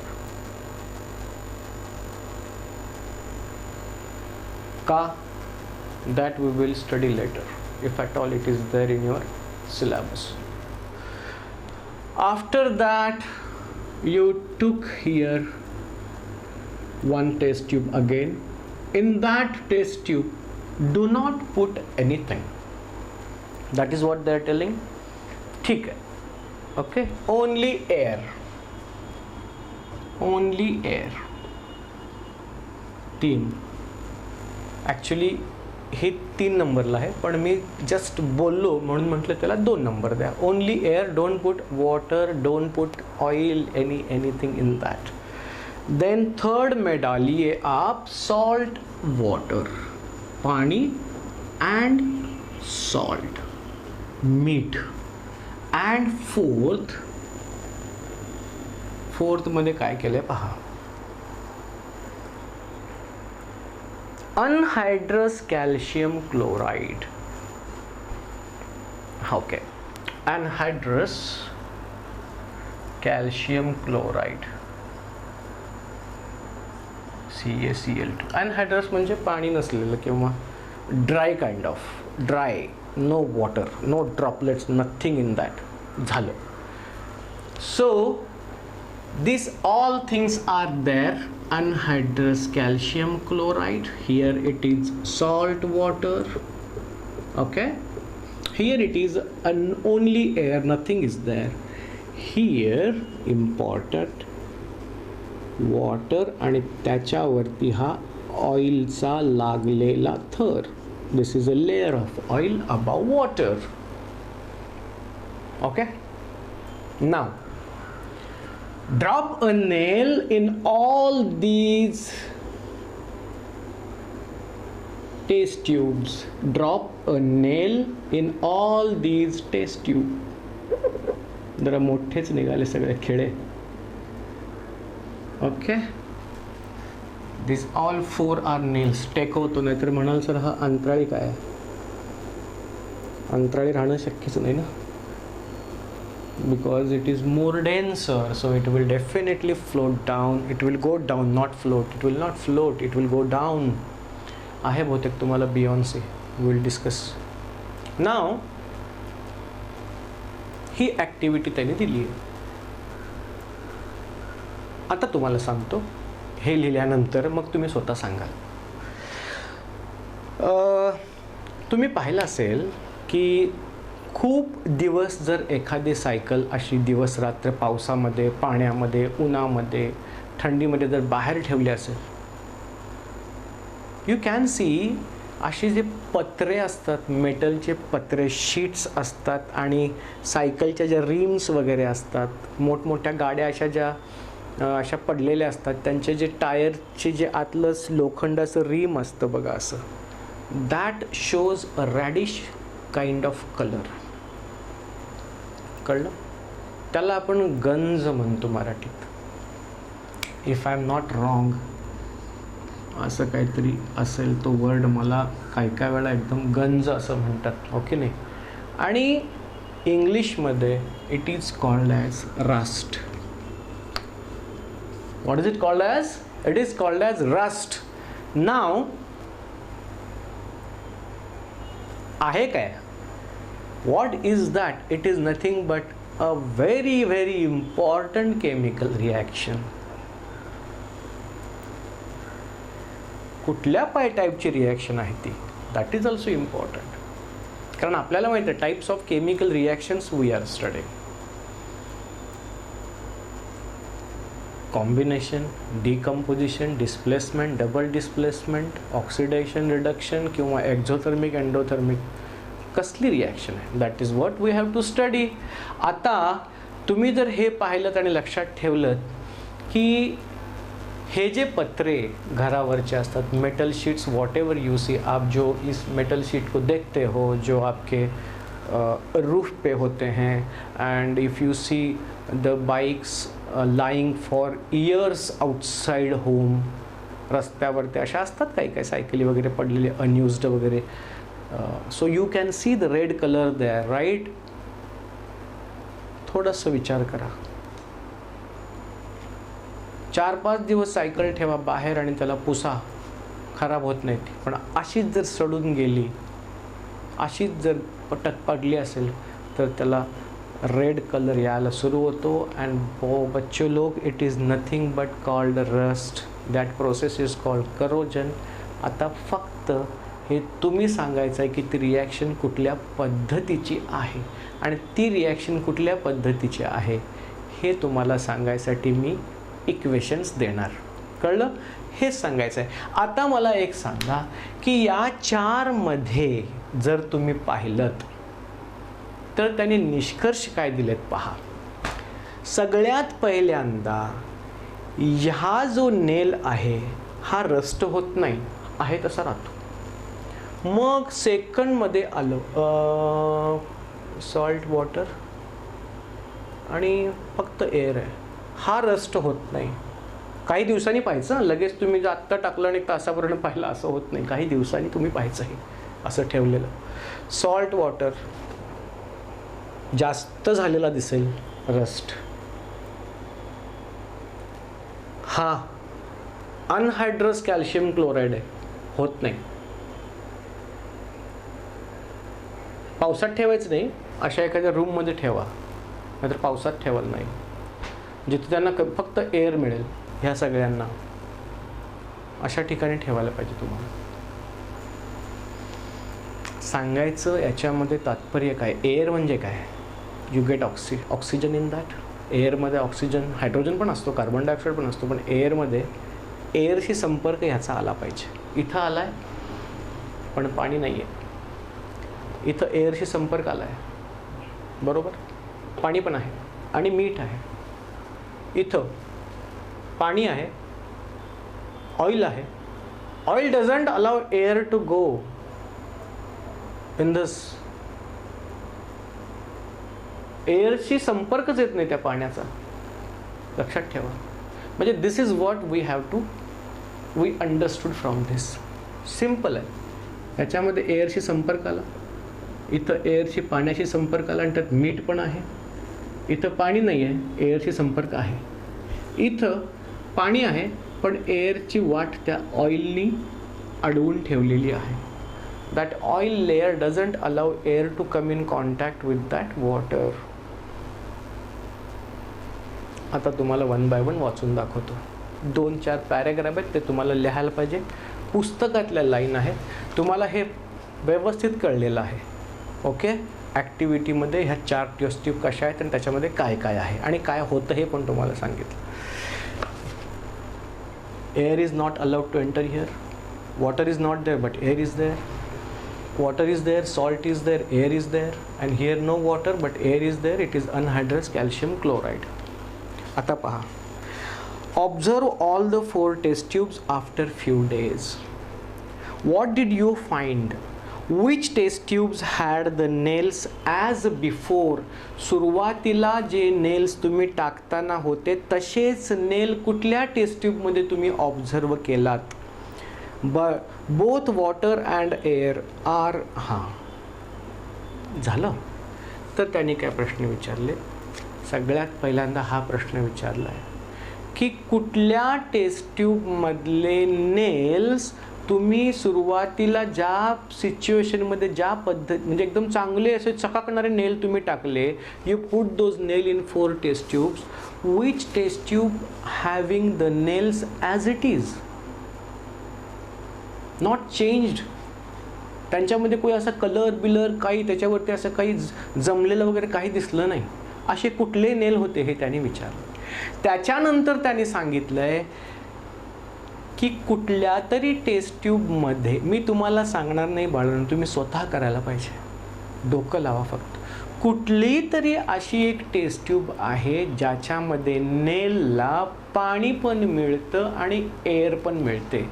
S1: का? That we will study later, if at all it is there in your syllabus. After that, you took here one test tube again. In that test tube, do not put anything. That is what they are telling. ठीक है, okay? Only air. Only air. 3. Actually हे 3 नंबरला आहे, पण मी just बोललो म्हणून म्हटलं त्याला 2 नंबर द्या. Only air, don't put water, don't put oil, anything in that. Then third में डालिए आप सॉल्ट वाटर, पानी एंड सॉल्ट, मीठ. एंड फोर्थ मध्ये काय केलंय पहा, anhydrous calcium chloride. Okay, anhydrous calcium chloride, CaCl2. anhydrous म्हणजे पाणी नसलेलं किंवा dry kind of, dry, no water, no droplets, nothing in that. झालं. So these all things are there. Anhydrous calcium chloride, here it is salt water, okay, here it is only air, nothing is there. Here important water आणि त्याच्यावरती हा ऑइलचा लागलेला थर. This is a layer of oil above water. Okay, now drop a nail in all these test tubes. Drop a nail in all these test tube. जरा मोठेच निघाले सगळे खेळे. Okay, दिस all 4 R nails. Take होतो, नाहीतर म्हणाल sir हा अंतराळी काय आहे, अंतराळी राहणं शक्यच नाही ना, because it is more denser, so it will definitely float down. It will go down, not float. It will not float, it will go down. आहे बहुतेक तुम्हाला Beyonce, will discuss. Now he activity त्याने दिली आहे. आता तुम्हाला सांगतो, हे लिहिल्यानंतर मग तुम्ही स्वतः सांगाल. तुम्ही पाहिलं असेल की खूप दिवस जर एखादी सायकल अशी दिवस रात्र पावसामध्ये, पाण्यामध्ये, उन्हामध्ये, थंडीमध्ये जर बाहेर ठेवली असेल, यू कॅन सी असे जे पत्रे असतात, मेटलचे पत्रे, शीट्स असतात आणि सायकलच्या ज्या रिम्स वगैरे असतात, मोठमोठ्या गाड्या अशा ज्या अशा पडलेल्या असतात, त्यांचे जे टायरचे जे आतलं लोखंडाचं रिम असतं बघा असं, that shows a radish kind of colour. कळलं? त्याला आपण गंज म्हणतो मराठीत, if I am not wrong. असं काहीतरी असेल तो वर्ड, मला काही वेळा एकदम गंज असं म्हणतात, ओके नाही. आणि इंग्लिशमध्ये it is called as rust. What is it called as? It is called as rust. नाव आहे काय? What is that? It is nothing but a very very important chemical reaction. कुठल्या टाईपची रिॲक्शन आहे ती? दॅट इज ऑल्सो इम्पॉर्टंट, कारण आपल्याला माहिती आहे types of chemical reactions we are studying. Combination, decomposition, displacement, double displacement, oxidation, reduction किंवा exothermic, endothermic, कसली रिॲक्शन आहे, that is what we have to study. आता तुम्ही जर हे पाहिलं आणि लक्षात ठेवलं की हे जे पत्रे घरावरचे असतात, metal sheets, whatever you see, आप जो इस मेटल शीट को देखते हो जो आपके रूफ पे होते हैं, end if you see the bikes lying for years outside home, रस्त्यावरती अशा असतात काही काही सायकली वगैरे पडलेले अनयुज्ड वगैरे. So you can see the red colour there, right. थोडंसं विचार करा. 4-5 दिवस सायकल ठेवा बाहेर आणि त्याला पुसा, खराब होत नाही ती. पण अशीच जर सडून गेली, अशीच जर पटक पडली असेल तर त्याला रेड कलर यायला सुरू होतो. अँड बच्चो लोग, it is nothing but called rust. That process is called corrosion. आता फक्त हे तुम्ही सांगायचं आहे की ती रिॲक्शन कुठल्या पद्धतीची आहे आणि ती रिॲक्शन कुठल्या पद्धतीची आहे हे तुम्हाला सांगायसाठी मी इक्वेशन्स देणार. कळलं? हेच सांगायचं आहे. आता मला एक सांगा की या 4 मध्ये जर तुम्ही पाहिलंत तर त्याने निष्कर्ष काय दिलेत पहा. सगळ्यात पहिल्यांदा ह्या जो नेल आहे हा रस्ट होत नाही, आहे तसा राहतो. मग सेकंडमध्ये आलं सॉल्ट वॉटर आणि फक्त एअर आहे, हा रस्ट होत नाही. काही दिवसांनी पाहायचं, लगेच तुम्ही जर आत्ता टाकलं आणि 1 तासापर्यंत पाहिलं असं होत नाही. काही दिवसांनी तुम्ही पाहायचं हे असं ठेवलेलं. सॉल्ट वॉटर जास्त झालेला दिसेल रस्ट. हा अनहायड्रस कॅल्शियम क्लोराईड आहे, होत नाही. पावसात ठेवायचं नाही, अशा एखाद्या रूममध्ये ठेवा, नाहीतर पावसात ठेवायला नाही, जिथे त्यांना फक्त एअर मिळेल. ह्या सगळ्यांना अशा ठिकाणी ठेवायला पाहिजे. तुम्हाला सांगायचं याच्यामध्ये तात्पर्य काय. एअर म्हणजे काय, you get oxygen in that. एअरमध्ये ऑक्सिजन, हायड्रोजन पण असतो, कार्बन डायऑक्साईड पण असतो, पण एअरमध्ये एअरशी संपर्क ह्याचा आला पाहिजे. इथं आला आहे पण पाणी नाही आहे, इथं एअरशी संपर्क आला आहे, बरोबर. पाणी पण आहे आणि मीठ आहे. इथं पाणी आहे, ऑइल आहे. Oil doesn't allow air to go in this. एअरशी संपर्कच येत नाही त्या पाण्याचा, लक्षात ठेवा. म्हणजे this is what we have to we understood from this. Simple आहे. याच्यामध्ये एअरशी संपर्क आला, इथं एअरशी पाण्याशी संपर्क आला आणि त्यात मीठ पण आहे. इथं पाणी नाही आहे, एअरशी संपर्क आहे. इथं पाणी आहे पण एअरची वाट त्या ऑइलनी अडवून ठेवलेली आहे. That oil layer doesn't allow air to come in contact with that water. आता तुम्हाला 1 बाय 1 वाचून दाखवतो. 2-4 पॅरेग्राफ आहेत, ते तुम्हाला लिहायला पाहिजे. पुस्तकातल्या लाईन आहेत, तुम्हाला हे व्यवस्थित कळलेलं आहे. ओके. ॲक्टिव्हिटीमध्ये ह्या 4 टेस्ट ट्यूब कशा आहेत आणि त्याच्यामध्ये काय काय आहे आणि काय होतं हे पण तुम्हाला सांगितलं. Air is not allowed to enter here. Water is not there but air is there. Water is there, salt is there, air is there, and here no water but air is there. It is anhydrous calcium chloride. आता पहा. Observe all the 4 test tubes after few days. What did you find? Which test tubes had the nails as before? सुरुवातीला जे nails तुम्ही टाकताना होते तसेच नेल कुठल्या taste ट्यूबमध्ये तुम्ही ऑब्झर्व केलात? Both water and air are. हां झालं. तर त्यांनी काय प्रश्न विचारले. सगळ्यात पहिल्यांदा हा प्रश्न विचारला आहे की कुठल्या टेस्ट ट्यूबमधले नेल्स तुम्ही सुरुवातीला ज्या सिच्युएशनमध्ये ज्या पद्धत म्हणजे एकदम चांगले असे चकाकणारे नेल तुम्ही टाकले. You put those nail in 4 test tubes. Which test tube having the nails as it is, not changed. त्यांच्यामध्ये कोणी असा कलर बिलर काही त्याच्यावरती असं काही जमलेलं वगैरे काही दिसलं नाही. असे कुठले नेल होते हे त्यांनी विचारलं. त्याच्यानंतर त्यांनी सांगितलं आहे की कुठल्या तरी टेस्ट ट्यूबमध्ये, मी तुम्हाला सांगणार नाही बाळांनो, तुम्ही स्वतः करायला पाहिजे, डोकं लावा फक्त. कुठली तरी अशी एक टेस्ट ट्यूब आहे ज्याच्यामध्ये नेलला पाणी पण मिळतं आणि एअर पण मिळते.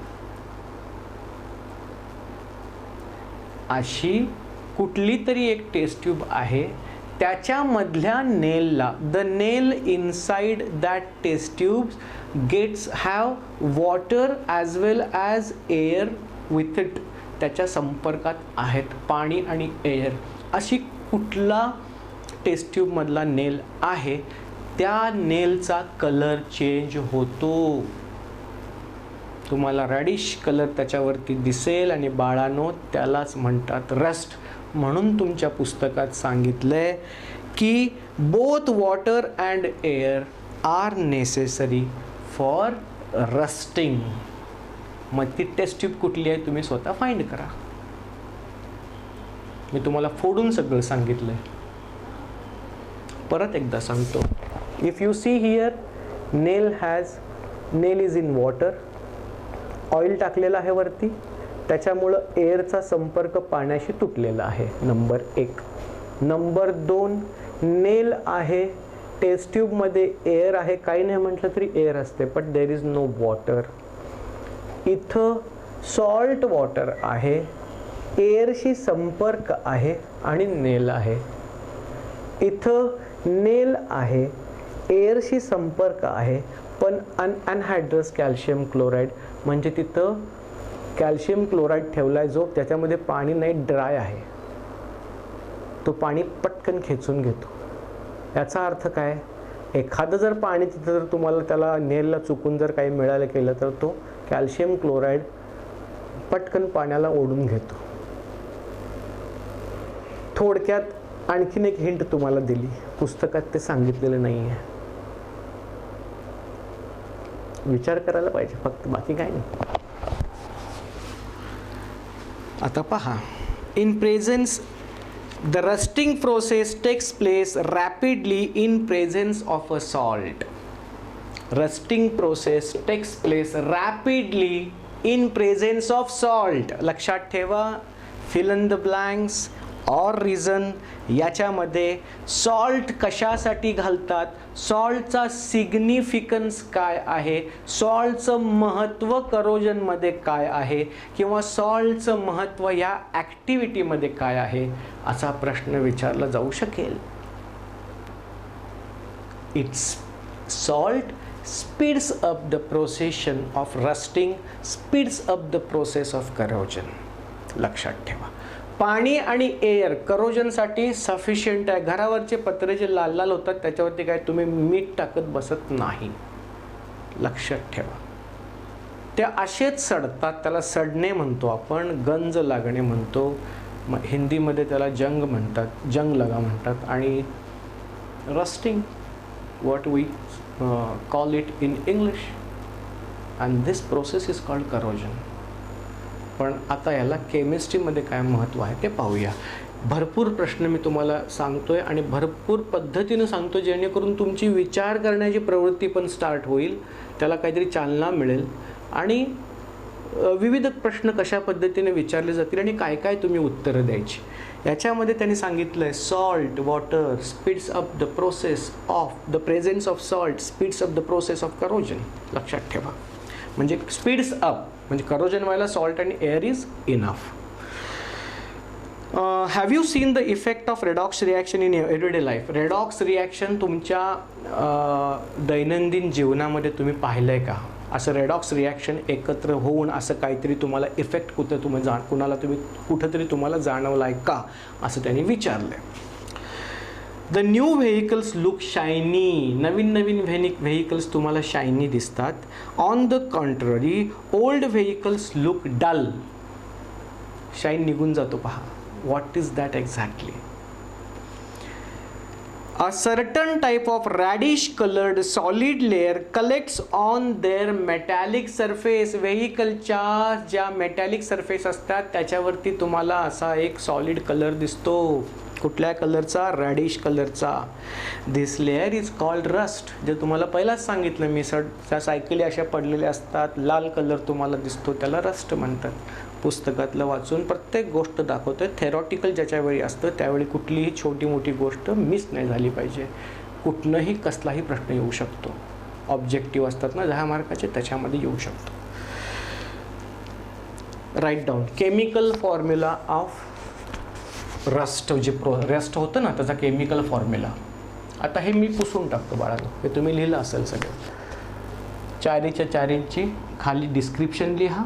S1: अशी कुठली तरी एक टेस्ट ट्यूब आहे, त्याच्यामधल्या नेलला, the nail inside that test tubes gets have water as well as air with it, त्याच्या संपर्कात आहेत पाणी आणि एअर. अशी कुठला टेस्ट ट्यूबमधला नेल आहे त्या नेलचा कलर चेंज होतो. तुम्हाला रॅडिश कलर त्याच्यावरती दिसेल आणि बाळांनो त्यालाच म्हणतात रस्ट. म्हणून तुमच्या पुस्तकात सांगितलंय की both water and air are necessary for rusting. मग ती टेस्ट ट्यूब कुठली आहे तुम्ही स्वतः फाइंड करा. मी तुम्हाला फोडून सगळं सांगितलंय. परत एकदा सांगतो. If you see here, nail is in water. Oil टाकलेलं आहे वरती, त्याच्यामुळं एअरचा संपर्क पाण्याशी तुटलेला आहे. नंबर 1. नंबर 2, नेल आहे, टेस्ट ट्यूबमध्ये एअर आहे. काही नाही म्हटलं तरी एअर असते, but there is no water. इथं सॉल्ट वॉटर आहे, एअरशी संपर्क आहे आणि नेल आहे. इथं नेल आहे, एअरशी संपर्क आहे, पण अनहायड्रस कॅल्शियम क्लोराईड, म्हणजे तिथं कॅल्शियम क्लोराईड ठेवला आहे जो त्याच्यामध्ये पाणी नाही, ड्राय आहे. तो पाणी पटकन खेचून घेतो. याचा अर्थ काय? एखादं जर पाणी तिथं जर तुम्हाला त्याला नेलला चुकून जर काही मिळालं केलं तर तो कॅल्शियम क्लोराईड पटकन पाण्याला ओढून घेतो. थोडक्यात आणखीन एक हिंट तुम्हाला दिली, पुस्तकात ते सांगितलेलं नाही आहे. विचार करायला पाहिजे फक्त, बाकी काय नाही. आता पहा, in presence the rusting process takes place rapidly in presence of a salt. Rusting process takes place rapidly in presence of salt. लक्षात ठेवा, fill in the blanks or reason. याच्यामध्ये सॉल्ट कशासाठी घालतात, सॉल्टचा सिग्निफिकन्स काय आहे, सॉल्टचं महत्त्व करोजनमध्ये काय आहे, किंवा सॉल्टचं महत्त्व या ॲक्टिव्हिटीमध्ये काय आहे, असा प्रश्न विचारला जाऊ शकेल. It's salt speeds up the procession of rusting, speeds up the process of corrosion. लक्षात ठेवा, पाणी आणि एअर करोजनसाठी सफिशियंट आहे. घरावरचे पत्रे जे लाल लाल होतात त्याच्यावरती काय तुम्ही मीठ टाकत बसत नाही. लक्षात ठेवा, ते असेच सडतात. त्याला सडणे म्हणतो आपण, गंज लागणे म्हणतो. हिंदीमध्ये त्याला जंग म्हणतात, जंग लगा म्हणतात. आणि rusting, what we call it in English, and this process is called corrosion. पण आता याला केमिस्ट्रीमध्ये काय महत्त्व आहे ते पाहूया. भरपूर प्रश्न मी तुम्हाला सांगतोय आणि भरपूर पद्धतीनं सांगतो, जेणेकरून तुमची विचार करण्याची प्रवृत्ती पण स्टार्ट होईल, त्याला काहीतरी चालना मिळेल आणि विविध प्रश्न कशा पद्धतीने विचारले जातील आणि काय काय तुम्ही उत्तरं द्यायची. याच्यामध्ये त्यांनी सांगितलं आहे salt water speeds up the process of the presence of salt speeds up the process of corrosion. लक्षात ठेवा, म्हणजे स्पीड्स अप म्हणजे करोजन व्हायला सॉल्ट आणि air is enough. Have you seen the effect of redox reaction in everyday life. Redox reaction तुमच्या दैनंदिन जीवनामध्ये तुम्ही पाहिलं आहे का? असं रेडॉक्स रिॲक्शन एकत्र होऊन असं काहीतरी तुम्हाला इफेक्ट कुठंतरी तुम्हाला जाणवला आहे का, असं त्यांनी विचारलं आहे. The new vehicles look shiny. नवीन व्हेकल्स तुम्हाला शायनी दिसतात. On the contrary old vehicles look dull. Shine निघून जातो पहा. What is that exactly? A certain type of reddish colored solid layer collects on their metallic surface. व्हेकलच्या ज्या metallic surface असतात त्याच्यावरती तुम्हाला असा एक सॉलिड कलर दिसतो. कुठल्या कलरचा? रॅडिश कलरचा. दिस लेअर इज कॉल्ड रस्ट. जे तुम्हाला पहिलाच सांगितलं मी, त्या सायकली अशा पडलेल्या असतात, लाल कलर तुम्हाला दिसतो, त्याला रस्ट म्हणतात. पुस्तकातलं वाचून प्रत्येक गोष्ट दाखवतोय. थेरॉटिकल ज्याच्यावेळी असतं त्यावेळी कुठलीही छोटी मोठी गोष्ट मिस नाही झाली पाहिजे. कुठनंही कसलाही प्रश्न येऊ शकतो. ऑब्जेक्टिव्ह असतात ना 10 मार्काचे, त्याच्यामध्ये येऊ शकतो. Write down chemical formula of rust. जे रस्ट होतं ना त्याचा केमिकल फॉर्म्युला. आता हे मी पुसून टाकतो बाळांनो, हे तुम्ही लिहिलं असेल सगळं. चारीच्या चारींची खाली डिस्क्रिप्शन लिहा.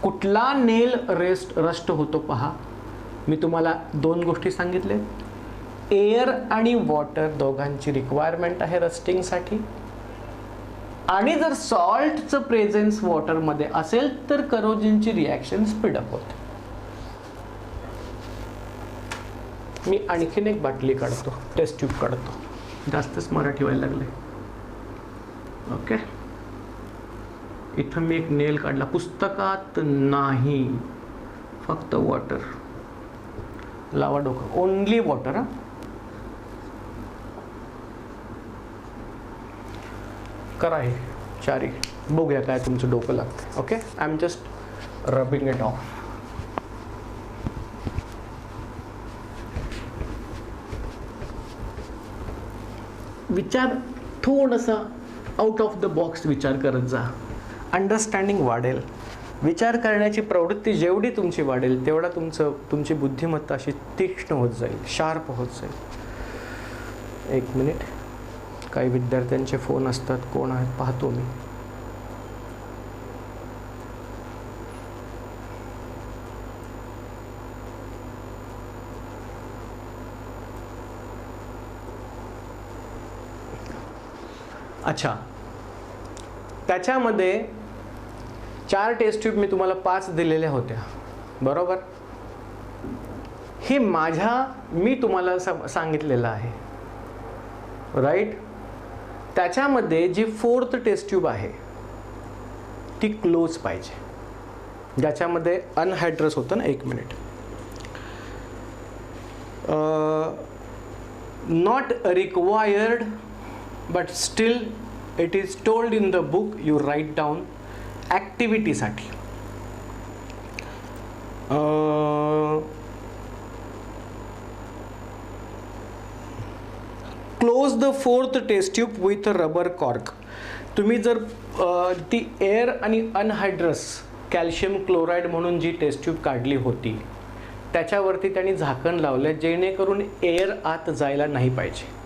S1: कुठला नेल रस्ट होतो पहा. मी तुम्हाला 2 गोष्टी सांगितल्या. एअर आणि वॉटर दोघांची रिक्वायरमेंट आहे रस्टिंगसाठी. आणि जर सॉल्टचं प्रेझेन्स वॉटरमध्ये असेल तर करोजनची रिॲक्शन स्पीडअप होते. मी आणखीन एक बाटली काढतो, टेस्ट ट्यूब काढतो. जास्तच मराठी व्हायला लागले. ओके, इथं मी एक नेल काढला. पुस्तकात नाही, फक्त वॉटर. लावा डोकं. Only water. हा, करा हे चारी. बघूया काय तुमचं डोकं लागतं. Okay, I am just rubbing it of. विचार थोडासा आउट ऑफ द बॉक्स विचार करत जा. अंडरस्टँडिंग वाढेल. विचार करण्याची प्रवृत्ती जेवढी तुमची वाढेल तेवढा तुमची बुद्धिमत्ता अशी तीक्ष्ण होत जाईल, शार्प होत जाईल. 1 मिनिट. काही विद्यार्थ्यांचे फोन असतात. कोण आहेत पाहतो मी. अच्छा, त्याच्यामध्ये 4 टेस्ट ट्यूब मी तुम्हाला 5 दिलेल्या होत्या, बरोबर. हे मी तुम्हाला सांगितलेलं आहे, राईट. त्याच्यामध्ये जी 4th टेस्ट ट्यूब आहे ती क्लोज पाहिजे, ज्याच्यामध्ये अनहायड्रस होतं ना. 1 minute. Not required but still it is told in the book. You write down ॲक्टिव्हिटीसाठी. Close the 4th test tube with a rubber cork. तुम्ही जर ती एअर आणि अनहायड्रस कॅल्शियम क्लोराईड म्हणून जी टेस्ट ट्यूब काढली होती त्याच्यावरती त्यांनी झाकण लावलं, जेणेकरून एअर आत जायला नाही पाहिजे.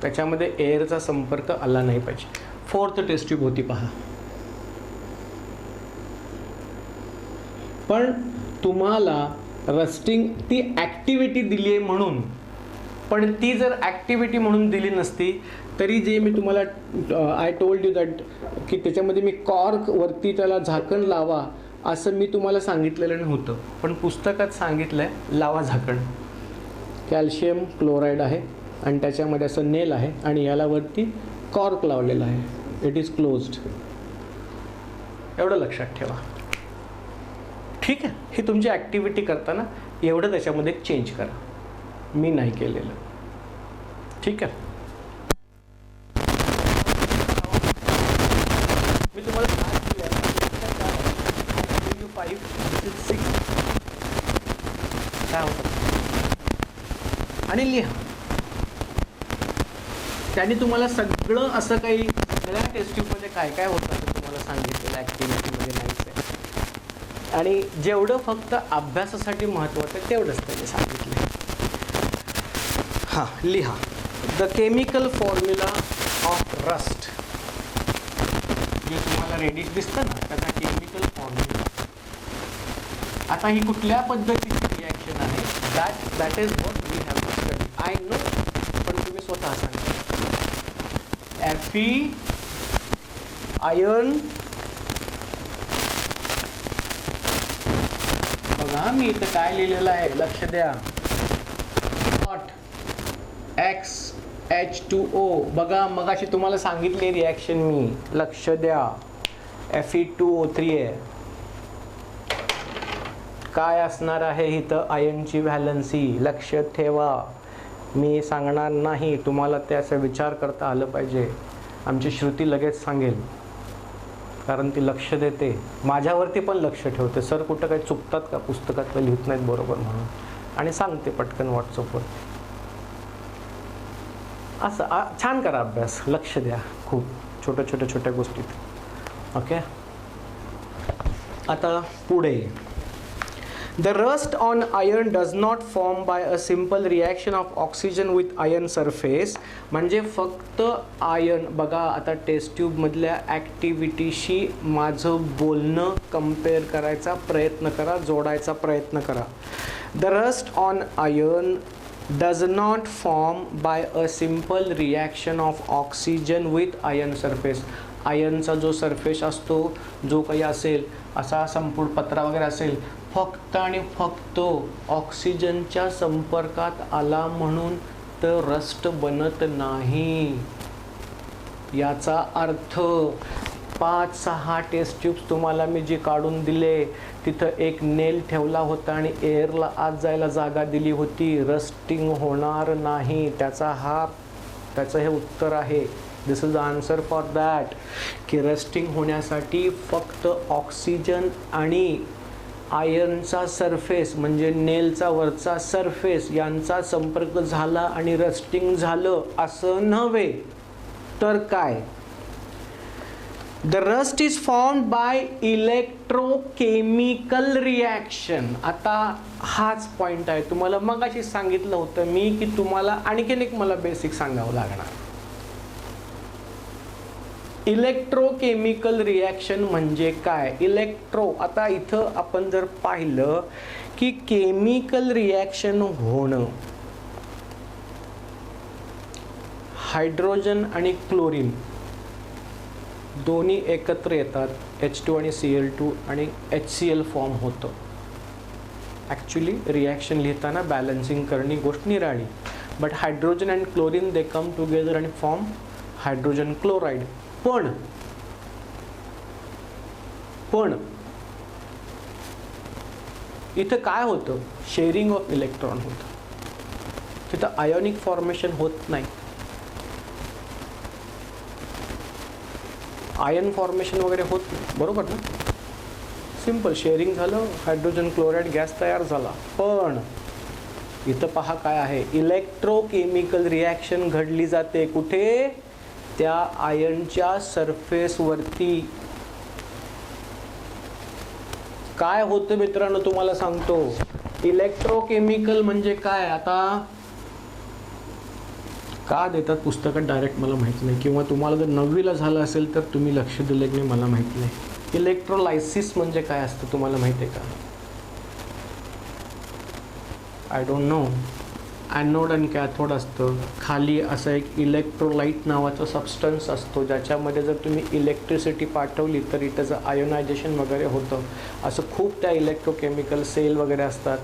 S1: त्याच्यामध्ये एअरचा संपर्क आला नाही पाहिजे. 4th टेस्ट ट्यूब होती पहा. पण तुम्हाला रस्टिंग ती ॲक्टिव्हिटी दिली आहे म्हणून, पण ती जर ॲक्टिव्हिटी म्हणून दिली नसती तरी जे मी तुम्हाला आय टोल्ड यू दॅट की त्याच्यामध्ये मी कॉर्क वरती त्याला झाकण लावा असं मी तुम्हाला सांगितलेलं नव्हतं, पण पुस्तकात सांगितलं आहे लावा झाकण. कॅल्शियम क्लोराईड आहे आणि त्याच्यामध्ये असं नेल आहे आणि याला वरती कॉर्क लावलेला आहे. It is closed. एवढं लक्षात ठेवा, ठीक आहे. ही तुमची ॲक्टिव्हिटी करताना एवढं त्याच्यामध्ये चेंज करा. मी नाही केलेलं, ठीक आहे. मी तुम्हाला 5 6 काय होतं आणि लिहा. त्यांनी तुम्हाला सगळं असं काही सगळ्या टेस्ट ट्यूबमध्ये काय काय होतं असं तुम्हाला सांगितलेलं ॲक्टिव्हिटीमध्ये नाहीच आहे. आणि जेवढं फक्त अभ्यासासाठी महत्त्वाचं आहे तेवढंच त्यांनी सांगितलं. हां, लिहा. The chemical formula of rust. जे तुम्हाला रेडिश दिसतं ना त्याचा केमिकल फॉर्म्युला. आता ही कुठल्या पद्धतीची रिॲक्शन आहे that is what we have to study. I know, पण तुम्ही स्वतः सांगा. Fe, iron. बघा मी इथं काय लिहिलेलं आहे, लक्ष द्या. XH2O. बघा मगाशी तुम्हाला सांगितले रिॲक्शन मी, लक्ष द्या. Fe2O3 आहे. काय असणार आहे इथं आयर्नची व्हॅलन्सी, लक्ष ठेवा. मी सांगणार नाही, तुम्हाला त्याचा विचार करता आलं पाहिजे. आमची श्रुती लगेच सांगेल कारण ती लक्ष देते, माझ्यावरती पण लक्ष ठेवते. सर कुठं काही चुकतात का, पुस्तकातलं लिहित नाहीत बरोबर म्हणून, आणि सांगते पटकन व्हॉट्सअपवर. असं छान करा अभ्यास, लक्ष द्या खूप छोट्या गोष्टीत. ओके, आता पुढे The rust on iron does not form by a simple reaction of oxygen with iron surface. म्हणजे फक्त आयन बघा, आता टेस्ट ट्यूबमधल्या ॲक्टिव्हिटीशी माझं बोलणं कम्पेअर करायचा प्रयत्न करा, जोडायचा प्रयत्न करा. The rust on iron does not form by a simple reaction of oxygen with iron surface. आयनचा जो सरफेस असतो, जो काही असेल असा संपूर्ण पत्रा वगैरे असेल, फक्त आणि फक्त ऑक्सिजनच्या संपर्कात आला म्हणून तर रस्ट बनत नाही. याचा अर्थ 5-6 टेस्ट ट्यूब्स तुम्हाला मी जे काढून दिले, तिथं एक नेल ठेवला होता आणि एअरला आत जायला जागा दिली होती, रस्टिंग होणार नाही. त्याचं हे उत्तर आहे. This is the answer for that, की रस्टिंग होण्यासाठी फक्त ऑक्सिजन आणि आयर्नचा सरफेस म्हणजे नेलचा वरचा सरफेस यांचा संपर्क झाला आणि रस्टिंग झालं असं नव्हे तर काय. The rust is formed bye electrochemical reaction. आता हाच पॉईंट आहे. तुम्हाला मगाशी सांगितलं होतं मी की तुम्हाला आणखीन एक मला बेसिक सांगावं लागणार. इलेक्ट्रोकेमिकल रिॲक्शन म्हणजे काय. इलेक्ट्रो, आता इथं आपण जर पाहिलं की केमिकल रिॲक्शन होणं, हायड्रोजन आणि क्लोरीन दोन्ही एकत्र येतात, H2 आणि Cl2 आणि HCl फॉर्म होतं. ॲक्च्युली रिॲक्शन लिहिताना बॅलन्सिंग करणे गोष्ट निराळी. But hydrogen and chlorine they come together आणि फॉर्म हायड्रोजन क्लोराईड. पण इथं काय होतं, शेअरिंग ऑफ इलेक्ट्रॉन होतं. तिथं आयोनिक फॉर्मेशन होत नाही, आयन फॉर्मेशन वगैरे होत नाही, बरोबर ना. सिंपल शेअरिंग झालं, हायड्रोजन क्लोराईड गॅस तयार झाला. पण इथं पहा काय आहे, इलेक्ट्रोकेमिकल रिॲक्शन घडली जाते कुठे, त्या आयनच्या सरफेसवरती. काय होतं मित्रांनो तुम्हाला सांगतो. इलेक्ट्रोकेमिकल म्हणजे काय, आता का देतात पुस्तकात डायरेक्ट मला माहित नाही, किंवा तुम्हाला जर 9वीला झालं असेल तर तुम्ही लक्ष दिले की नाही मला माहित नाही. इलेक्ट्रोलायसिस म्हणजे काय असतं तुम्हाला माहिती आहे का. I don't know. ॲनोड आणि कॅथोड असतं, खाली असं एक इलेक्ट्रोलाइट नावाचा सबस्टन्स असतो, ज्याच्यामध्ये जर तुम्ही इलेक्ट्रिसिटी पाठवली तरी त्याचं आयोनायझेशन वगैरे होतं. असं खूप त्या इलेक्ट्रोकेमिकल सेल वगैरे असतात,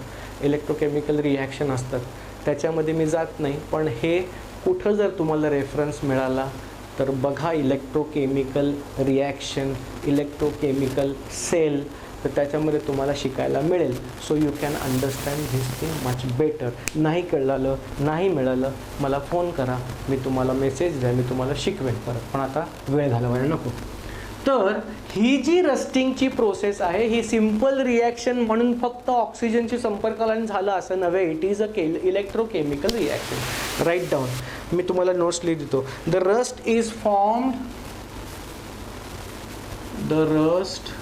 S1: इलेक्ट्रोकेमिकल रिॲक्शन असतात. त्याच्यामध्ये मी जात नाही, पण हे कुठं जर तुम्हाला रेफरन्स मिळाला तर बघा, इलेक्ट्रोकेमिकल रिॲक्शन, इलेक्ट्रोकेमिकल सेल, तर त्याच्यामध्ये तुम्हाला शिकायला मिळेल. So you can understand this thing much better. नाही कळलं, नाही मिळालं, मला फोन करा, मी तुम्हाला मेसेज द्या, मी तुम्हाला शिकवेन परत. पण आता वेळ घालवायला नको. तर ही जी रस्टिंगची प्रोसेस आहे, ही सिम्पल रिॲक्शन म्हणून फक्त ऑक्सिजनशी संपर्काला झालं असं नव्हे. It is a electrochemical reaction. Right down, मी तुम्हाला नोट्स लिहित देतो. The rust is formed, the rust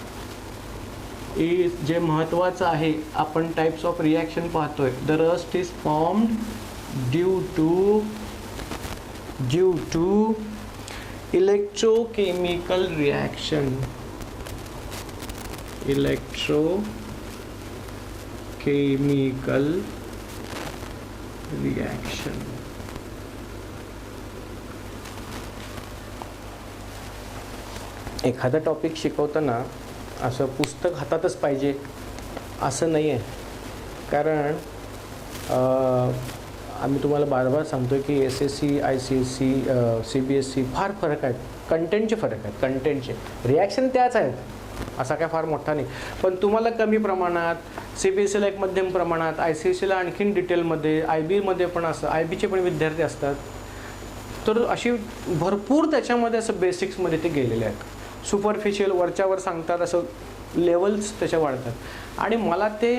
S1: is, जे महत्त्वाचं आहे, आपण टाइप्स ऑफ रिॲक्शन पाहतोय. The rust is formed due to electrochemical reaction. Electrochemical reaction. एखादा टॉपिक शिकवताना असं पुस्तक हातातच पाहिजे असं नाही आहे. कारण आम्ही तुम्हाला बार सांगतो की SSC, ICSE, CBSE फार फरक आहेत, कंटेंटचे फरक आहेत. कंटेंटचे रिॲक्शन त्याच आहेत, असा काय फार मोठा नाही. पण तुम्हाला कमी प्रमाणात, CBSEला एक मध्यम प्रमाणात, ICSEला आणखीन डिटेलमध्ये, IBमध्ये पण असं, IBचे पण विद्यार्थी असतात. तर अशी भरपूर त्याच्यामध्ये असं बेसिक्समध्ये ते गेलेले आहेत. सुपरफिशियल वरच्यावर सांगतात, असं लेवल्स त्याच्या वाढतात. आणि मला ते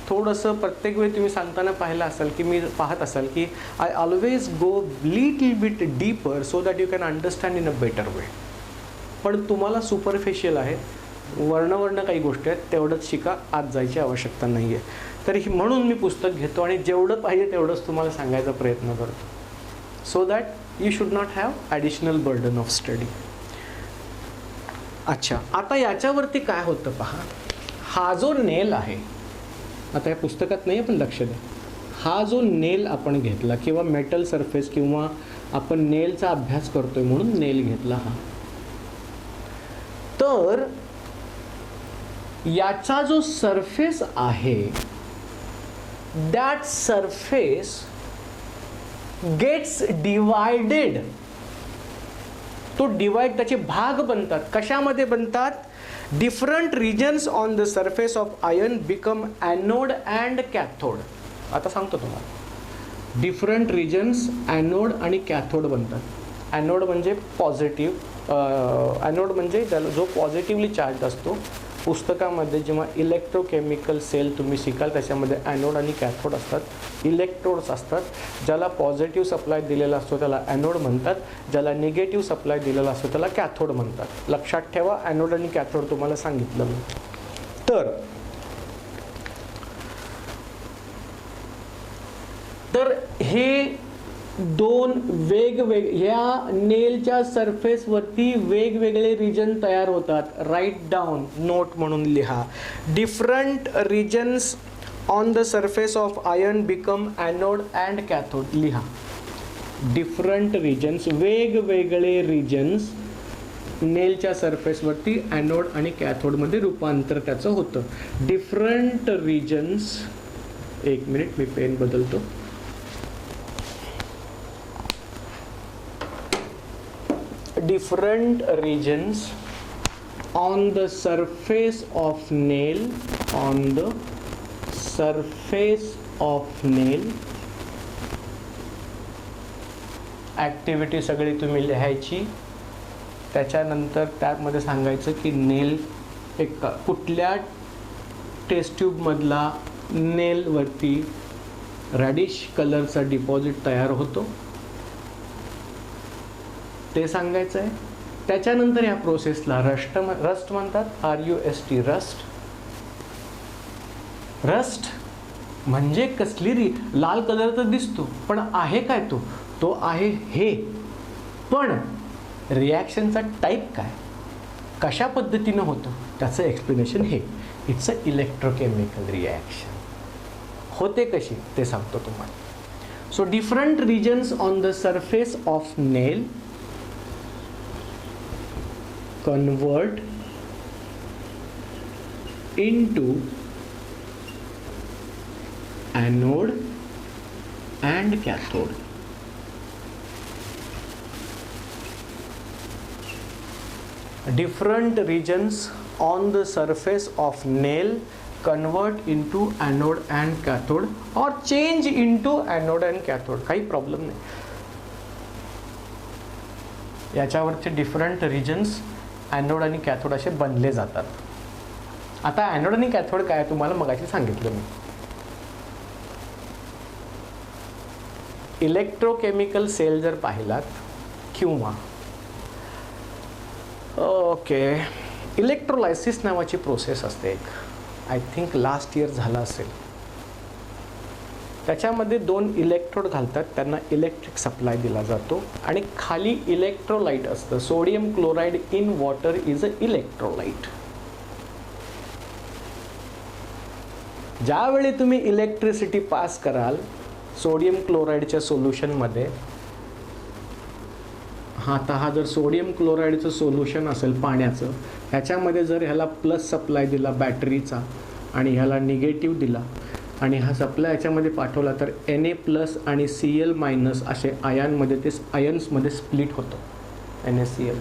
S1: थोडंसं प्रत्येक वेळी तुम्ही सांगताना पाहिलं असाल की मी पाहत असाल की I always go little bit deeper so that you can understand in a better way. पण तुम्हाला सुपरफिशियल आहे, वर्ण काही गोष्टी आहेत तेवढंच शिका, आत जायची आवश्यकता नाही आहे. तर म्हणून मी पुस्तक घेतो आणि जेवढं पाहिजे तेवढंच तुम्हाला सांगायचा प्रयत्न करतो, so that you should not have additional burden of study. अच्छा, आता याच्यावरती काय होतं पहा. हा जो नेल आहे, आता या पुस्तकात नाही पण लक्ष द्या, हा जो नेल आपण घेतला किंवा मेटल सरफेस किंवा आपण नेलचा अभ्यास करतोय म्हणून नेल घेतला हा, तर याचा जो सरफेस आहे दॅट सरफेस गेट्स डिवायडेड. तो डिवाइड, त्याचे भाग बनतात. कशामध्ये बनतात? Different regions on the surface of iron become anode and cathode. आता सांगतो तुम्हाला, डिफरंट रिजन्स ॲनोड आणि कॅथोड बनतात. ॲनोड म्हणजे पॉझिटिव्ह, ॲनोड म्हणजे ज्याला जो पॉझिटिव्हली चार्ज असतो. पुस्तकामध्ये जेव्हा इलेक्ट्रोकेमिकल सेल तुम्ही शिकाल त्याच्यामध्ये ॲनोड आणि कॅथोड असतात, इलेक्ट्रोड्स असतात. ज्याला पॉझिटिव्ह सप्लाय दिलेला असतो त्याला ॲनोड म्हणतात, ज्याला निगेटिव्ह सप्लाय दिलेला असतो त्याला कॅथोड म्हणतात. लक्षात ठेवा, ॲनोड आणि कॅथोड तुम्हाला सांगितलं मी. तर हे दोन ह्या नेलच्या सरफेसवरती वेगवेगळे रिजन तयार होतात. राईट डाऊन, नोट म्हणून लिहा. Different regions on the surface of iron become anode and cathode. लिहा, डिफरंट रिजन्स, वेगवेगळे रिजन्स नेलच्या सरफेसवरती ॲनोड आणि कॅथोडमध्ये रूपांतर त्याचं होतं. डिफरंट रिजन्स, एक मिनिट मी पेन बदलतो. Different regions on the surface of nail, on the surface of nail. Activity सगळी तुम्ही लिहायची. त्याच्यानंतर त्यामध्ये सांगायचं की नेल एक कुठल्या टेस्ट ट्यूबमधला नेलवरती रॅडिश कलरचा डिपॉझिट तयार होतो ते सांगायचं आहे. त्याच्यानंतर या प्रोसेसला रस्ट म्हणतात, RUST, रस्ट. रस्ट म्हणजे कसली लाल कलर तर दिसतो पण आहे काय? तो आहे हे. पण रिॲक्शनचा टाईप काय, कशा पद्धतीनं होतं त्याचं एक्सप्लेनेशन हे. It's a electrochemical reaction. होते कशी ते सांगतो तुम्हाला. So different regions on the surface of nail convert into anode and cathode. Different regions on the surface of nail convert into anode and cathode or change into anode and cathode. काही problem नाही. याच्यावरचे different regions anode आणि cathode असे बनले जातात. आता anode आणि cathode काय तुम्हाला मगाशी सांगितलं मी. इलेक्ट्रोकेमिकल सेल जर पाहिलात किंवा इलेक्ट्रोलायसिस नावाची प्रोसेस असते एक, आय थिंक लास्ट इयर झाला असेल. त्याच्यामध्ये दोन इलेक्ट्रोड घालतात, त्यांना इलेक्ट्रिक सप्लाय दिला जातो आणि खाली इलेक्ट्रोलाइट असतं. Sodium chloride in water is a electrolyte. ज्यावेळी तुम्ही इलेक्ट्रिसिटी पास कराल सोडियम क्लोराईडच्या सोल्युशनमध्ये, आता हा जर सोडियम क्लोराईडचं सोल्युशन असेल पाण्याचं, ह्याच्यामध्ये जर ह्याला प्लस सप्लाय दिला बॅटरीचा आणि ह्याला निगेटिव्ह दिला आणि हा सप्लाय याच्यामध्ये पाठवला तर Na+ आणि Cl- असे आयन्समध्ये स्प्लिट होतो, NaCl.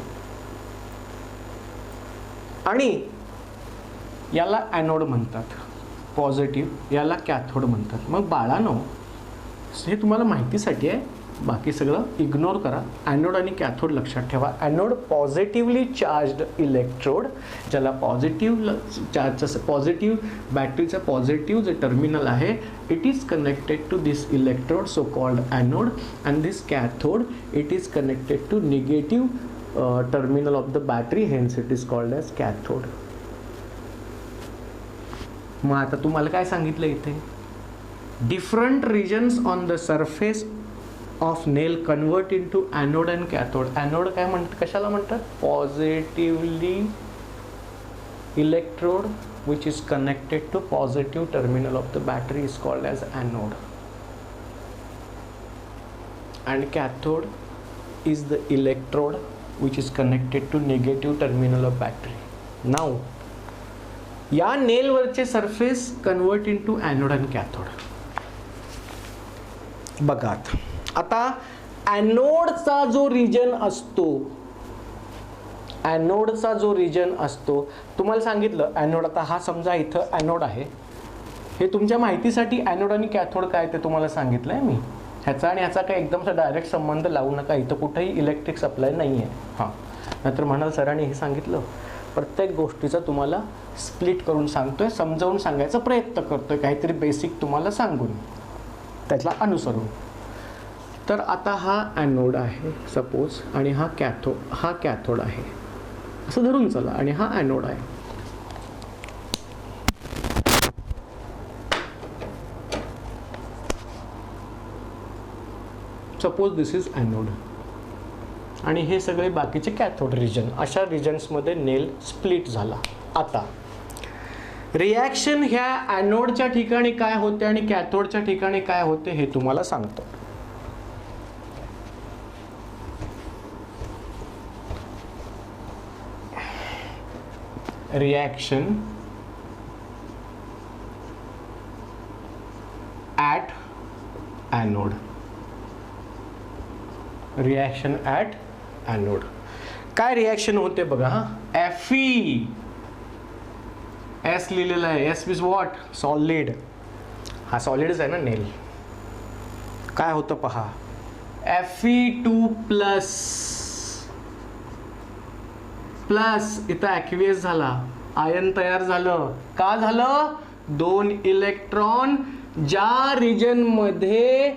S1: आणि याला ॲनोड म्हणतात पॉझिटिव्ह, याला कॅथोड म्हणतात. मग बाळांनो, हे तुम्हाला माहितीसाठी आहे, बाकी सगळं इग्नोर करा. ॲनोड आणि कॅथोड लक्षात ठेवा. ॲनोड पॉझिटिव्हली चार्ज्ड इलेक्ट्रोड, ज्याला पॉझिटिव्ह चार्जचं पॉझिटिव्ह बॅटरीचं पॉझिटिव्ह जे टर्मिनल आहे, it is connected to this electrode so called anode, and this cathode it is connected to negative terminal of the battery, hence it is called as cathode. मग आता तुम्हाला काय सांगितलं इथे, different regions on the surface of nail convert into anode and cathode. Anode काय म्हणतात, कशाला म्हणतात, positively electrode which is connected to positive terminal of the battery is called as anode, and cathode is the electrode which is connected to negative terminal of battery. Now या नेल वरचे surface convert into anode and cathode. बघा आता एनोडचा जो region असतो, ॲनोडचा जो region असतो, तुम्हाला सांगितलं ॲनोड, आता हा समजा इथं ॲनोड आहे, हे तुमच्या माहितीसाठी ॲनोड आणि कॅथोड काय ते तुम्हाला सांगितलं आहे मी. ह्याचा आणि ह्याचा काही एकदमचा डायरेक्ट संबंध लावू नका, इथं कुठेही इलेक्ट्रिक सप्लाय नाही आहे. हां, नाहीतर म्हणाल सरांनी हे सांगितलं. प्रत्येक गोष्टीचं तुम्हाला स्प्लिट करून सांगतोय, समजावून सांगायचा प्रयत्न करतोय, काहीतरी बेसिक तुम्हाला सांगून त्यातला अनुसरून. तर आता हा ॲनोड आहे सपोज, आणि हा कॅथोड आहे असं धरून चला, आणि हा ॲनोड आहे. सपोज दिस इज ॲनोड, आणि हे सगळे बाकीचे कॅथोड रिजन. अशा रिजन्समध्ये नेल स्प्लिट झाला. आता रिॲक्शन ह्या ॲनोडच्या ठिकाणी काय होते आणि कॅथोडच्या ठिकाणी काय होते हे तुम्हाला सांगतो. reaction at anode, reaction at anode. काय रिॲक्शन होते बघा. Fe, S लिहिलेला आहे, S इज व्हॉट, सॉलिड. हा सॉलिडच आहे ना नेल. काय होतं पहा, Fe2 प्लस इथं ॲक्वियस झाला, आयन तयार झालं. का झालं, 2 इलेक्ट्रॉन ज्या रिजनमध्ये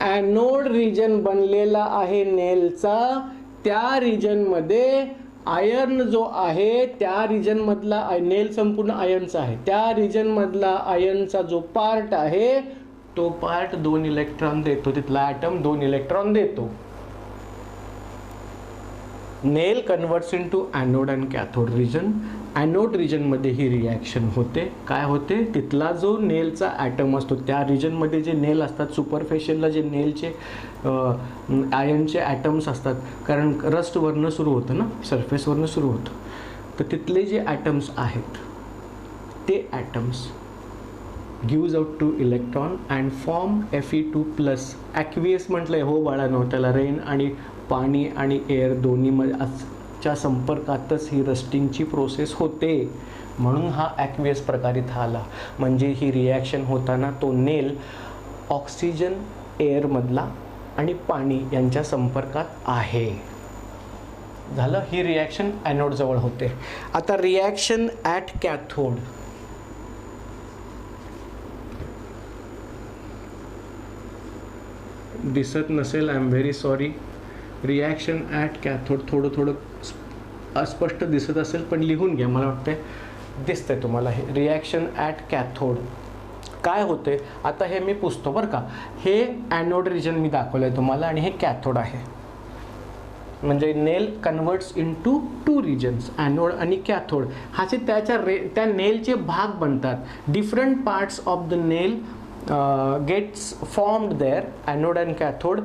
S1: ॲनोड रिजन बनलेला आहे नेलचा, त्या रिजनमध्ये आयर्न जो आहे, त्या रिजनमधला नेल संपूर्ण आयनचा आहे, त्या रिजनमधला आयनचा जो पार्ट आहे तो पार्ट 2 इलेक्ट्रॉन देतो, तिथला ॲटम 2 इलेक्ट्रॉन देतो. Nail converts into anode and cathode region. Anode रिजनमध्ये ही रिॲक्शन होते. काय होते, तिथला जो नेलचा ॲटम असतो, त्या रिजनमध्ये जे नेल असतात, सुपरफेशियलला जे नेलचे आयनचे ॲटम्स असतात, कारण रस्टवरनं सुरू होतं ना, सरफेसवरनं सुरू होतं, तर तिथले जे ॲटम्स आहेत ते atoms gives out 2 electron and form Fe2+. Aqueous म्हटलंय हो बाळांनो, त्याला रेन आणि पाणी आणि एअर दोन्हीच्या संपर्कातच ही रस्टिंगची प्रोसेस होते, म्हणून हा ॲक्वियस प्रकार इथं आला. म्हणजे ही रिॲक्शन होताना तो नेल ऑक्सिजन एअरमधला आणि पाणी यांच्या संपर्कात आहे. झालं, ही रिॲक्शन ॲनोडजवळ होते. आता रिॲक्शन ॲट कॅथोड. दिसत नसेल, I am very sorry. Reaction at cathode थोडं अस्पष्ट दिसत असेल पण लिहून घ्या, मला वाटतं दिसतंय तुम्हाला. हे रिॲक्शन ॲट कॅथोड काय होते, आता हे मी पुसतो बरं का. हे ॲनोड रिजन मी दाखवलं आहे तुम्हाला, आणि हे कॅथोड आहे. म्हणजे nail converts into 2 regions, anode आणि कॅथोड. हाचे त्या नेलचे भाग बनतात. Different parts of the nail gets formed there, anode and cathode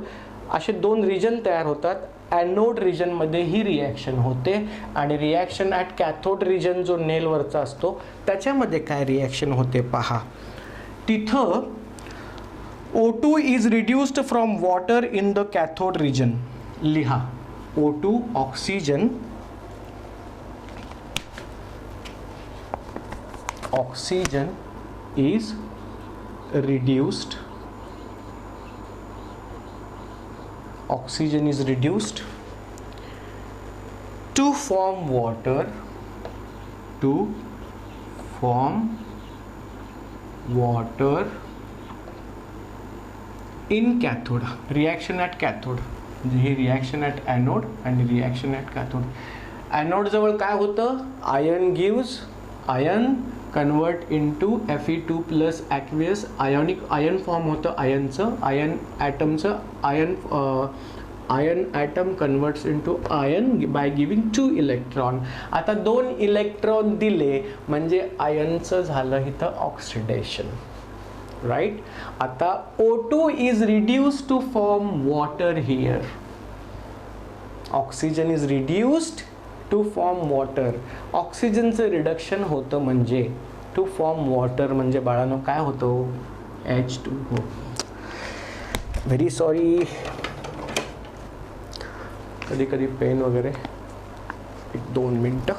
S1: असे 2 रिजन तयार होतात. ॲनोड रिजनमध्ये ही रिॲक्शन होते, आणि रिॲक्शन ॲट कॅथोड रिजन जो नेलवरचा असतो त्याच्यामध्ये काय रिॲक्शन होते पहा. तिथं O2 is reduced from water in the cathode region. लिहा, O2 oxygen, oxygen is reduced, oxygen is reduced to form water, to form water in cathode. Reaction at cathode. ही reaction at anode आणि reaction at cathode. Anode जवळ काय होतं, iron gives iron convert into Fe2 plus aqueous ionic ion form होतं आयनचं ion ॲटमचं iron atom converts into ion by giving 2 electron. आता 2 electron दिले म्हणजे आयनचं झालं इथं ऑक्सिडेशन, राईट. आता O2 is reduced to form water here. Oxygen is reduced to form water. ऑक्सिजनचं रिडक्शन होतं म्हणजे टू फॉर्म वॉटर म्हणजे बाळांनो काय होतं H2O. व्हेरी सॉरी, कधी कधी पेन वगैरे. 1-2 मिनटं.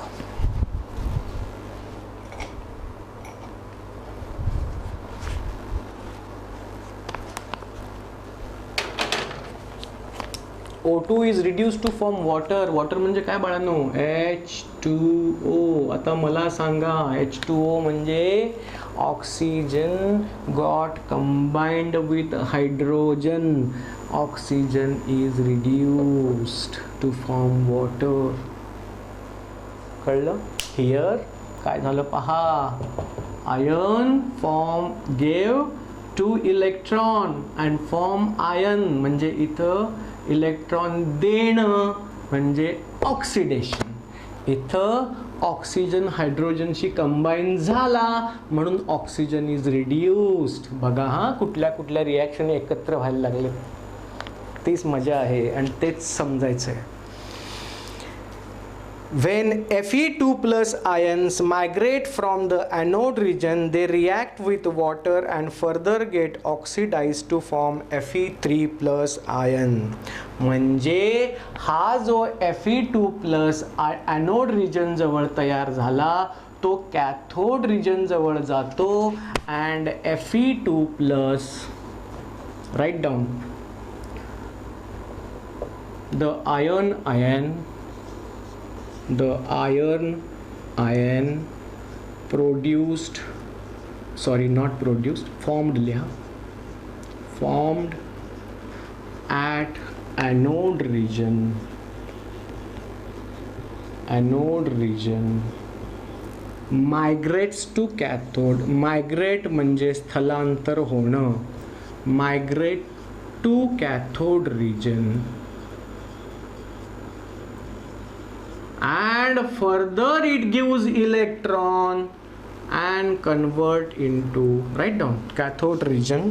S1: O2 is reduced to form water. Water म्हणजे काय बाळांनो H2O. आता मला सांगा H2O म्हणजे oxygen got combined with hydrogen. Oxygen is reduced to form water. कळलं. हिअर काय झालं पहा. Ion form gave 2 electron and form ion म्हणजे इथं इलेक्ट्रॉन देणं म्हणजे ऑक्सिडेशन. इथं ऑक्सिजन हायड्रोजनशी कंबाईन झाला म्हणून ऑक्सिजन इज रिड्यूस्ड. बघा हा कुठल्या कुठल्या रिॲक्शन एकत्र व्हायला लागले. तीच मजा आहे आणि तेच समजायचं आहे. When Fe2 plus ions migrate from the anode region, they react with water and further get oxidized to form Fe3 plus ion. म्हणजे हा जो Fe2 plus anode region जवळ तयार झाला तो कॅथोड region जवळ जातो and Fe2 plus, write down, the iron produced, sorry not produced, formed लिहा, formed at anode region migrates to cathode. migrate म्हणजे स्थलांतर होणं. migrate to cathode region and further it gives electron and convert into, write down, cathode region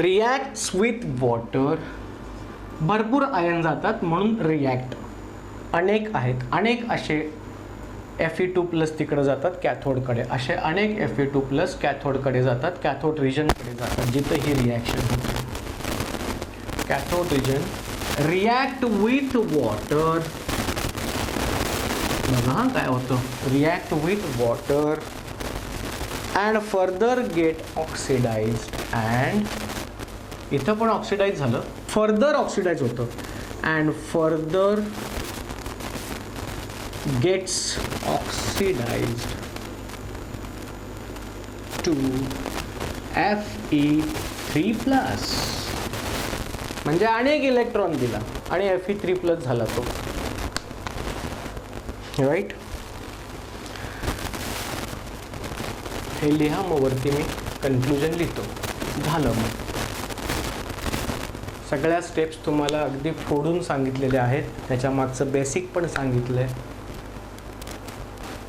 S1: reacts with water. भरपूर ion जातात म्हणून react अनेक आहेत. अनेक असे Fe2 प्लस तिकडे जातात कॅथोडकडे. असे अनेक Fe2 प्लस कॅथोडकडे जातात, कॅथोड रिजनकडे जातात जिथं ही रिॲक्शन होते. Cathode region react with water. बघा काय होतं. react with water and further get oxidized and इथं पण ऑक्सिडाइज झालं, फर्दर ऑक्सिडाइज होतं and further gets oxidized to Fe3 plus. म्हणजे अनेक इलेक्ट्रॉन दिला आणि Fe3 प्लस झाला तो, राईट. हे लिहा मग वरती मी कन्क्लुजन लिहितो. झालं. मग सगळ्या स्टेप्स तुम्हाला अगदी फोडून सांगितलेल्या आहेत, त्याच्या मागचं बेसिक पण सांगितलं आहे.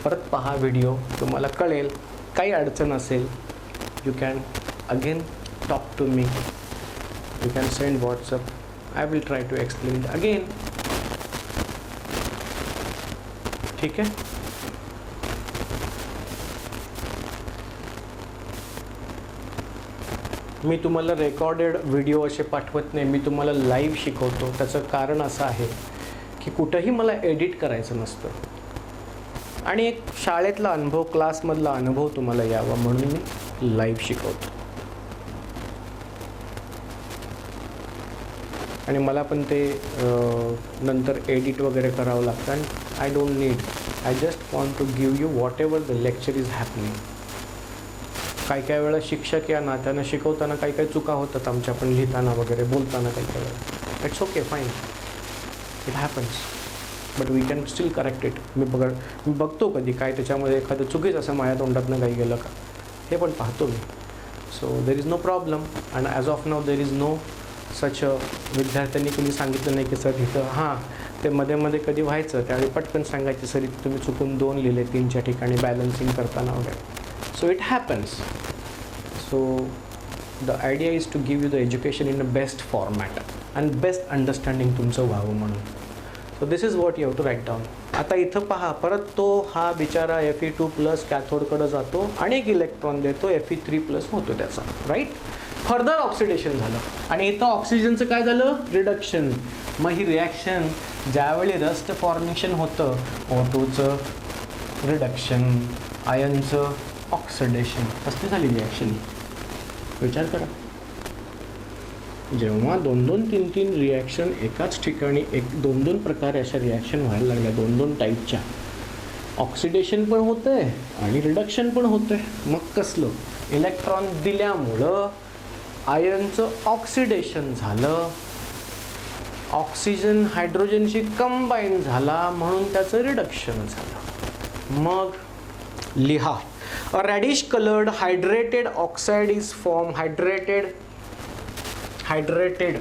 S1: परत पहा व्हिडिओ, तुम्हाला कळेल. काही अडचण असेल you can again talk to me. You can send WhatsApp. I will try to explain it again. ठीक आहे. मी तुम्हाला रेकॉर्डेड व्हिडिओ असे पाठवत नाही, मी तुम्हाला लाईव्ह शिकवतो. त्याचं कारण असं आहे की कुठंही मला एडिट करायचं नसतं आणि एक शाळेतला अनुभव, क्लासमधला अनुभव तुम्हाला यावा म्हणून मी लाईव्ह शिकवतो. आणि मला पण ते नंतर एडिट वगैरे करावं लागतं आणि I don't need. I just want to give you whatever the lecture is happening. काही वेळा शिक्षक या नात्यानं शिकवताना काही चुका होतात आमच्या पण, लिहिताना वगैरे, बोलताना काही वेळा. It's okay, fine, it happens. But we can still correct it. मी बघतो कधी काय त्याच्यामध्ये एखादं चुकीचं असं माझ्या तोंडातनं काही गेलं का हे पण पाहतो मी. So there is no problem. And as of now there is no such. विद्यार्थ्यांनी कुणी सांगितलं नाही की सर इथं हां ते मध्ये कधी व्हायचं त्यावेळी पटकन सांगायचं सर इथे तुम्ही चुकून 2 लिहिले 3च्या ठिकाणी बॅलन्सिंग करताना वगैरे. So it happens. So the idea is to give you the education in a best format and best understanding तुमचं व्हावं म्हणून. So this is what you have to write down. आता इथं पहा परत तो हा बिचारा Fe2+ कॅथोडकडं जातो आणि एक इलेक्ट्रॉन देतो Fe3+ होतो त्याचा, राईट. फर्दर ऑक्सिडेशन झालं आणि इथं ऑक्सिजनचं काय झालं, रिडक्शन. मग ही रिॲक्शन ज्यावेळी रस्ट फॉर्मेशन होतं, O2चं रिडक्शन, आयनचं ऑक्सिडेशन, कसली झाली रिॲक्शन विचार करा. जेव्हा 2-2, 3-3 रिॲक्शन एकाच ठिकाणी 1-2 प्रकारे अशा रिॲक्शन व्हायला लागल्या 2-2 टाईपच्या, ऑक्सिडेशन पण होतं आहे आणि रिडक्शन पण होतं आहे. मग कसलं, इलेक्ट्रॉन दिल्यामुळं आयनचं ऑक्सिडेशन झालं, ऑक्सिजन हायड्रोजनशी कंबाईन झाला म्हणून त्याचं रिडक्शन झालं. मग लिहा, a reddish coloured hydrated oxide is form. Hydrated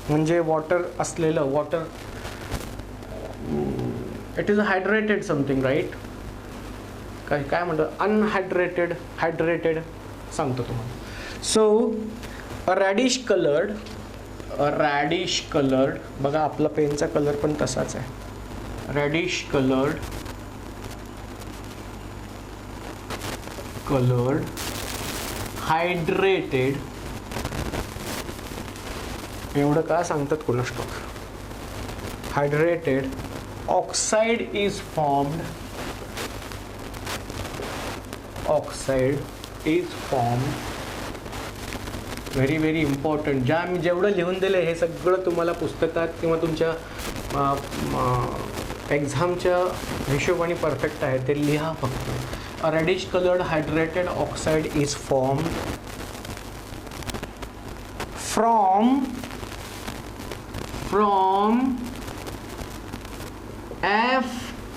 S1: म्हणजे वॉटर असलेलं, water, it is a hydrated something, right. काय म्हणतं, अनहायड्रेटेड, हायड्रेटेड सांगतो तुम्हाला. सो अ रॅडिश कलर्ड, बघा आपला पेनचा कलर पण तसाच आहे. रॅडिश कलर्ड हायड्रेटेड, एवढं का सांगतात कोणास ठाऊक. Hydrated oxide is formed, very very important. मी जेवढं लिहून दिलं हे सगळं तुम्हाला पुस्तकात किंवा तुमच्या एक्झामच्या हिशोबाने परफेक्ट आहे, ते लिहा फक्त. A reddish coloured hydrated oxide is formed from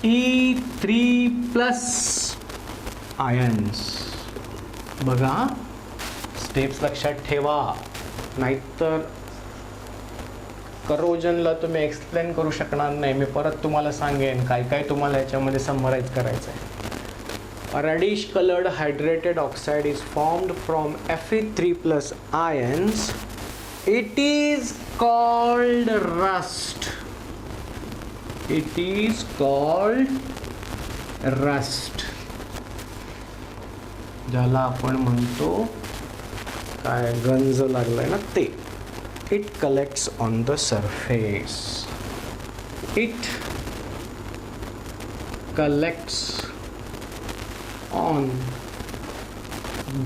S1: Fe3+ ions. बघा स्टेप्स लक्षात ठेवा, नाहीतर करोजनला तुम्ही एक्सप्लेन करू शकणार नाही. मी परत तुम्हाला सांगेन काय काय तुम्हाला याच्यामध्ये समराईज करायचं आहे. A reddish colored hydrated oxide is formed from Fe3+ ions. It is called rust. ज्याला आपण म्हणतो काय गंज लागलाय ना ते. It collects on the surface. It collects on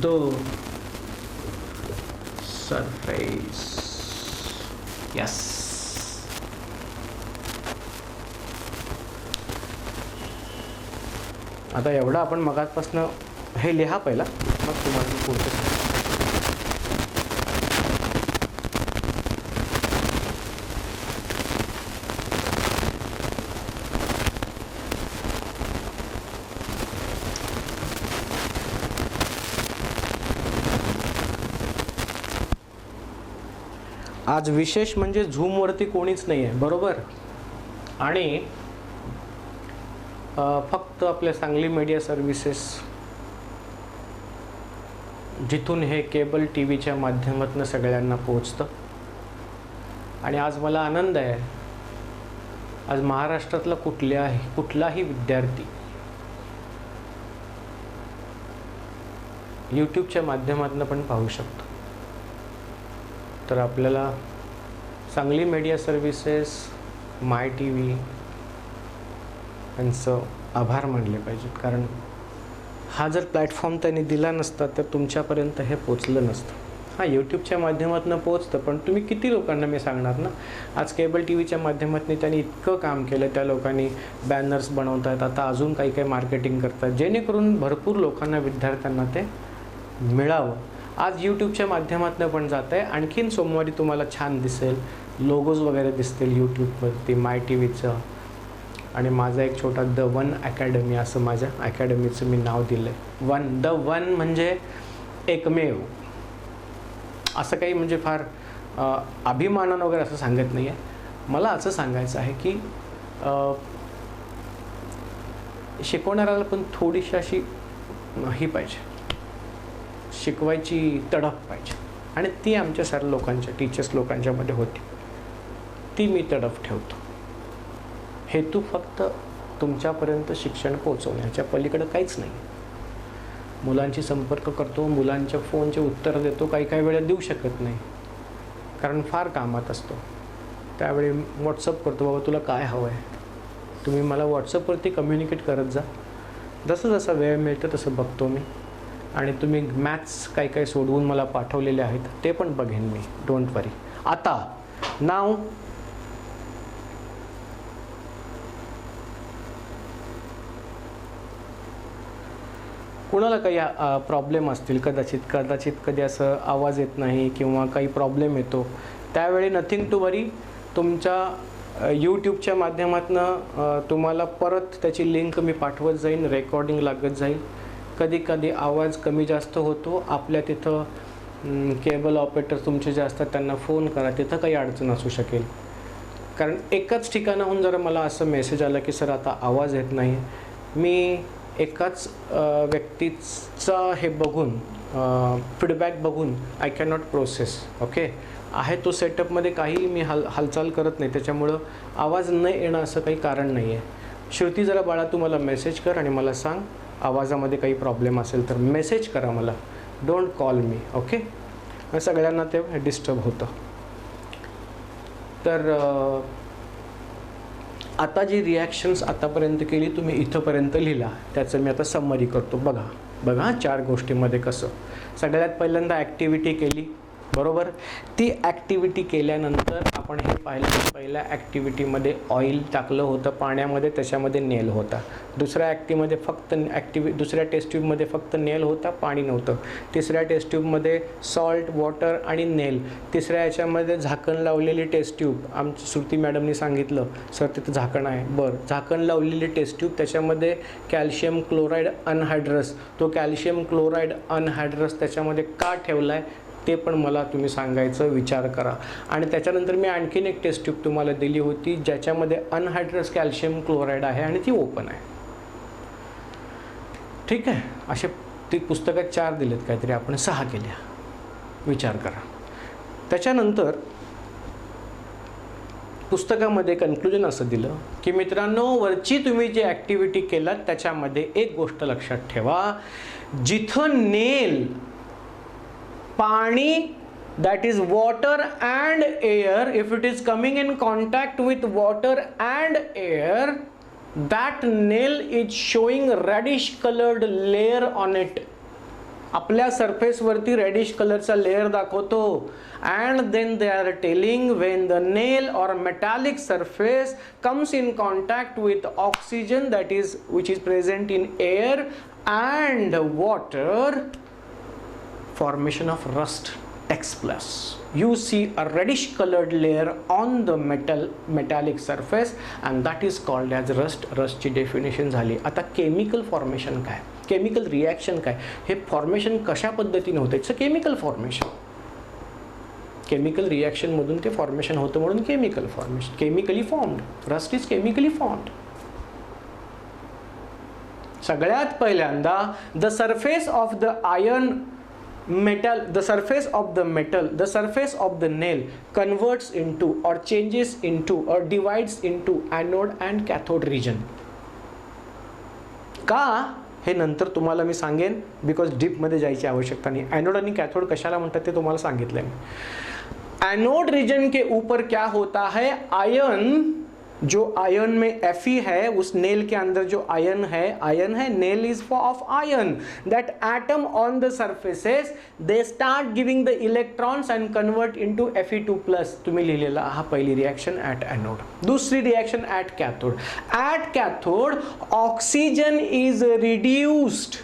S1: the surface. Yes. आता एवढं आपण मगाचपासनं हे लिहा पहिला, मग तुम्हाला पुढचं. आज विशेष म्हणजे झूमवरती कोणीच नाही आहे, बरोबर. आणि फक्त आपल्या सांगली मीडिया सर्व्हिसेस, जिथून हे केबल टी व्हीच्या माध्यमातून सगळ्यांना पोचतं. आणि आज मला आनंद आहे, आज महाराष्ट्रातला कुठलाही विद्यार्थी यूट्यूबच्या माध्यमातून पण पाहू शकतो. तर आपल्याला सांगली मीडिया सर्व्हिसेस, माय टी व्ही यांचं आभार मानले पाहिजेत. कारण हा जर प्लॅटफॉर्म त्यांनी दिला नसता तर तुमच्यापर्यंत हे पोचलं नसतं. हां, यूट्यूबच्या माध्यमातून पोचतं, पण तुम्ही किती लोकांना मी सांगणार ना. आज केबल टी व्हीच्या माध्यमातून त्यांनी इतकं काम केलं, त्या लोकांनी बॅनर्स बनवत आहेत, आता अजून काही काही मार्केटिंग करतात, जेणेकरून भरपूर लोकांना, विद्यार्थ्यांना ते मिळावं. आज यूट्यूबच्या माध्यमातून पण जात आहे. आणखीन सोमवारी तुम्हाला छान दिसेल, लोगोज वगैरे दिसतील यूट्यूबवरती माय टी व्हीचं. आणि माझा एक छोटा द वन अकॅडमी असं माझ्या अकॅडमीचं मी नाव दिलं आहे. द वन म्हणजे एकमेव. असं काही म्हणजे फार अभिमानानं वगैरे असं सांगत नाही आहे. मला असं सांगायचं आहे की शिकवणाऱ्याला पण थोडीशी अशी ही पाहिजे, शिकवायची तडफ पाहिजे, आणि ती आमच्या सर्व लोकांच्या टीचर्स लोकांच्यामध्ये होती. ती मी तडफ ठेवतो. हेतू फक्त तुमच्यापर्यंत शिक्षण पोहोचवण्याच्या पलीकडे काहीच नाही. मुलांशी संपर्क करतो, मुलांच्या फोनचे उत्तर देतो, काही वेळा देऊ शकत नाही कारण फार कामात असतो. त्यावेळी व्हॉट्सअप करतो, बाबा तुला काय हवं आहे, तुम्ही मला व्हॉट्सअपवरती कम्युनिकेट करत जा. जसं जसं वेळ मिळतं तसं बघतो मी, आणि तुम्ही मॅथ्स काही सोडवून मला पाठवलेले आहेत ते पण बघेन मी, डोंट वरी. आता नाव कुणाला काही प्रॉब्लेम असतील, कदाचित कधी असं आवाज येत नाही किंवा काही प्रॉब्लेम येतो, त्यावेळी नथिंग टू वरी. तुमच्या यूट्यूबच्या माध्यमातून तुम्हाला परत त्याची लिंक मी पाठवत जाईन, रेकॉर्डिंग लागत जाईल. कधी आवाज कमी जास्त होतो, आपल्या तिथं केबल ऑपरेटर तुमचे जे असतात त्यांना फोन करा, तिथं काही अडचण असू शकेल. कारण एकाच ठिकाणाहून जर मला असं मेसेज आला की सर आता आवाज येत नाही, मी एकाच व्यक्तीचा हे बघून फीडबॅक बघून I can not process. Okay, आहे तो सेटअपमध्ये काही मी हालचाल करत नाही, त्याच्यामुळं आवाज न येणं असं काही कारण नाही आहे. श्रुती जरा बाळा तू मला मेसेज कर आणि मला सांग आवाजामध्ये काही प्रॉब्लेम असेल तर मेसेज करा मला, डोंट कॉल मी. ओके, सगळ्यांना ते डिस्टर्ब होतं. तर आता जी रिॲक्शन्स आतापर्यंत केली तुम्ही इथंपर्यंत लिहिला, त्याचं मी आता समरी करतो. बघा 4 गोष्टींमध्ये कसं. सगळ्यात पहिल्यांदा ॲक्टिव्हिटी केली, बरोबर. ती ॲक्टिव्हिटी केल्यानंतर आपण हे पाहिलं की पहिल्या ॲक्टिव्हिटीमध्ये ऑइल टाकलं होतं पाण्यामध्ये, त्याच्यामध्ये नेल होता. दुसऱ्या दुसऱ्या टेस्ट ट्यूबमध्ये फक्त नेल होता, पाणी नव्हतं. तिसऱ्या टेस्ट ट्यूबमध्ये सॉल्ट, वॉटर आणि नेल. तिसऱ्या याच्यामध्ये झाकण लावलेली टेस्ट ट्यूब. आमची श्रुती मॅडमनी सांगितलं सर तिथं झाकण आहे, बरं. झाकण लावलेली टेस्ट ट्यूब, त्याच्यामध्ये कॅल्शियम क्लोराईड अनहायड्रस. तो कॅल्शियम क्लोराईड अनहायड्रस त्याच्यामध्ये का ठेवला आहे ते पण मला तुम्ही सांगायचं, विचार करा. आणि त्याच्यानंतर मी आणखीन एक टेस्ट ट्यूब तुम्हाला दिली होती ज्याच्यामध्ये अनहायड्रस कॅल्शियम क्लोराईड आहे आणि ती ओपन आहे. ठीक आहे, असे ती पुस्तकात 4 दिलेत, काहीतरी आपण 6 केल्या, विचार करा. त्याच्यानंतर पुस्तकामध्ये कन्क्लुजन असं दिलं की मित्रांनो, वरची तुम्ही जी ॲक्टिव्हिटी केलात त्याच्यामध्ये एक गोष्ट लक्षात ठेवा, जिथं नेल पाणी, that is water and air, if it is coming in contact with water and air, that nail is showing reddish colored layer on it. आपल्या सरफेसवरती रेडिश कलरचा लेअर दाखवतो. and then they are telling when the nail or metallic surface comes in contact with oxygen, that is which is present in air and water, formation of rust takes place. You see a reddish colored layer on the metallic surface and that is called as rust. rust ची definition झाली. आता chemical formation काय, chemical reaction काय, हे formation कशा पद्धतीने होतं, it's a chemical formation. Chemical reaction मधून ते फॉर्मेशन होतं म्हणून chemical formation, chemically formed. Rust is chemically formed. सगळ्यात पहिल्यांदा the surface of the iron metal, the surface of the metal, the surface of the nail converts into or changes into or divides into anode and cathode region. का हे नंतर तुम्हाला मी सांगेन, because deep मध्ये जायची आवश्यकता नहीं. एनोड आणि कैथोड कशाला म्हणतात ते तुम्हाला सांगितलंय मी. एनोड रीजन के ऊपर क्या होता है, आयन, जो आयन में Fe है, उस नेल के अंदर जो आयन है, nail is of iron. That atom on the surfaces they start giving the electrons and convert into Fe2+. तुम्ही लिहिलेला हा पहिली रिएक्शन ॲट एनोड. दुसरी reaction at cathode. At cathode oxygen is reduced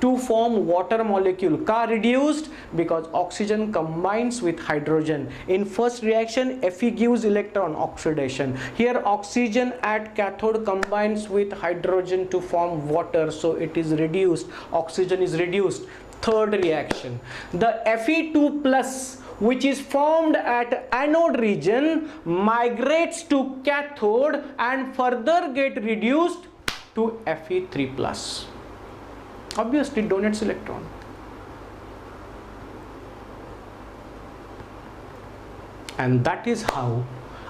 S1: to form water molecule. Ka reduced? Because oxygen combines with hydrogen. In first reaction, Fe gives electron, oxidation. Here oxygen at cathode combines with hydrogen to form water, so it is reduced. Oxygen is reduced. Third reaction, the Fe2 plus, which is formed at anode region, migrates to cathode and further get reduced to Fe3 plus. Obviously donates electron. And that is how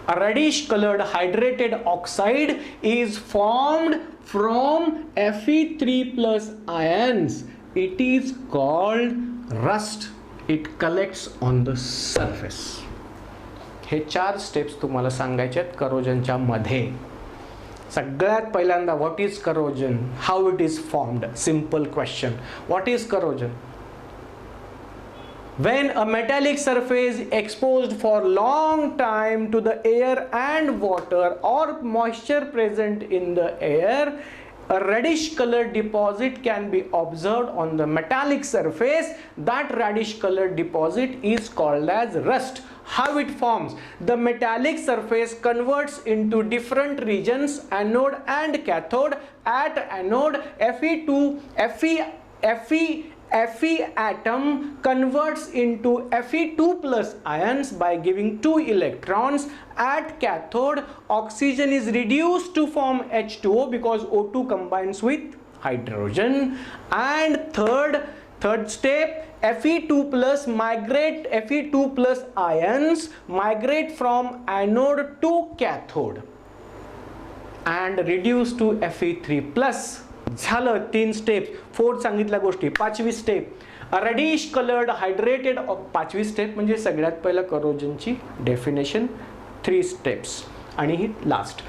S1: a reddish colored hydrated oxide is formed from Fe3 plus ions. It is called rust. It collects on the surface. हे 4 steps तुम्हाला सांगायचे आहेत करोजनच्या मध्ये. सगळ्यात पहिल्यांदा what is corrosion, how it is formed. Simple question, what is corrosion? When a metallic surface exposed for long time to the air and water or moisture present in the air, a reddish colored deposit can be observed on the metallic surface. That reddish colored deposit is called as rust. How it forms? The metallic surface converts into different regions, anode and cathode. At anode, Fe atom converts into Fe2 plus ions by giving 2 electrons. At cathode, oxygen is reduced to form H2O because O2 combines with hydrogen. And third step, Fe2 plus ions migrate from anode to cathode and reduce to Fe3 plus. झालं 3 step. 4 सांगितल्या गोष्टी. 5वी step, a reddish coloured hydrated. 5वी step म्हणजे सगळ्यात पहिला करोजनची definition. 3 steps आणि ही last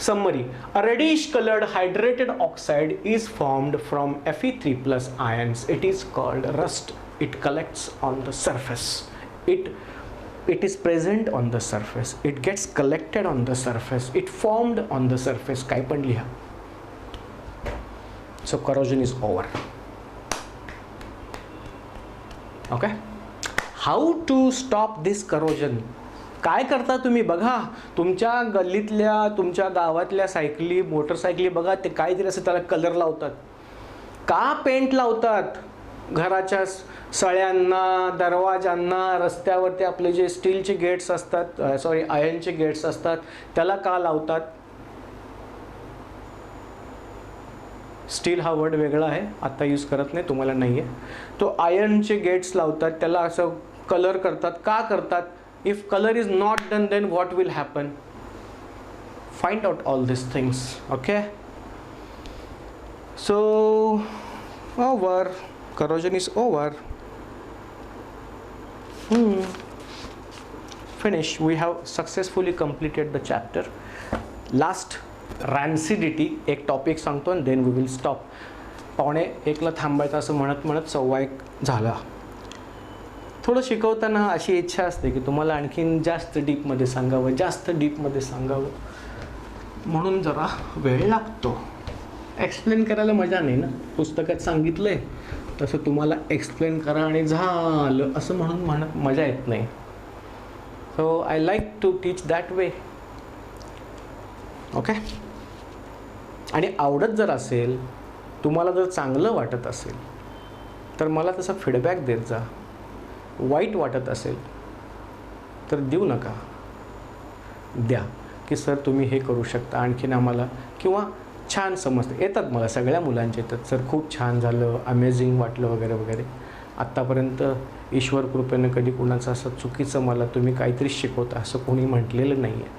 S1: summary. A reddish coloured hydrated oxide is formed from Fe3 plus ions. It is called rust. It collects on the surface. It is present on the surface. It gets collected on the surface. It formed on the surface. काय पण लिहा. So corrosion is over. Okay. How to stop this corrosion? काय करता तुम्ही बघा. तुमच्या गल्लीतल्या, तुमच्या गावातल्या सायकली, मोटरसायकली बघा, ते काहीतरी असं त्याला कलर लावतात. का पेंट लावतात? घराच्या सळ्यांना, दरवाजांना, रस्त्यावरती आपले जे स्टीलचे गेट्स असतात, आयर्नचे गेट्स असतात, त्याला का लावतात? स्टील हा वर्ड वेगळा आहे, आता यूज करत नाही, तुम्हाला नाही आहे. तो आयर्नचे गेट्स लावतात, त्याला असं कलर करतात. का करतात? If colour is not done, then what will happen? Find out all this things. Okay. So over. corrosion is over. Finish. We have successfully completed the chapter. Last, rancidity एक topic सांगतो आणि then we will stop. 1:45ला थांबायचं असं म्हणत 1:15 झाला. थोडं शिकवताना अशी इच्छा असते की तुम्हाला आणखीन जास्त डीपमध्ये सांगावं, म्हणून जरा वेळ लागतो. एक्सप्लेन करायला मजा नाही ना. पुस्तकात सांगितलंय तसं तुम्हाला एक्सप्लेन करा आणि झालं असं म्हणत मजा येत नाही. So I like to teach that way. Okay. आणि आवडत जर असेल, तुम्हाला जर चांगलं वाटत असेल तर मला तसा फीडबॅक देत जा. वाईट वाटत असेल तर देऊ नका, द्या की सर तुम्ही हे करू शकता आणखीन आम्हाला, किंवा छान समजतं. येतात मला सगळ्या मुलांचे येतात, सर खूप छान झालं, अमेझिंग वाटलं वगैरे वगैरे. आत्तापर्यंत ईश्वर कृपेनं कधी कुणाचं असं चुकीचं मला तुम्ही काहीतरी शिकवता असं कोणी म्हटलेलं नाही आहे.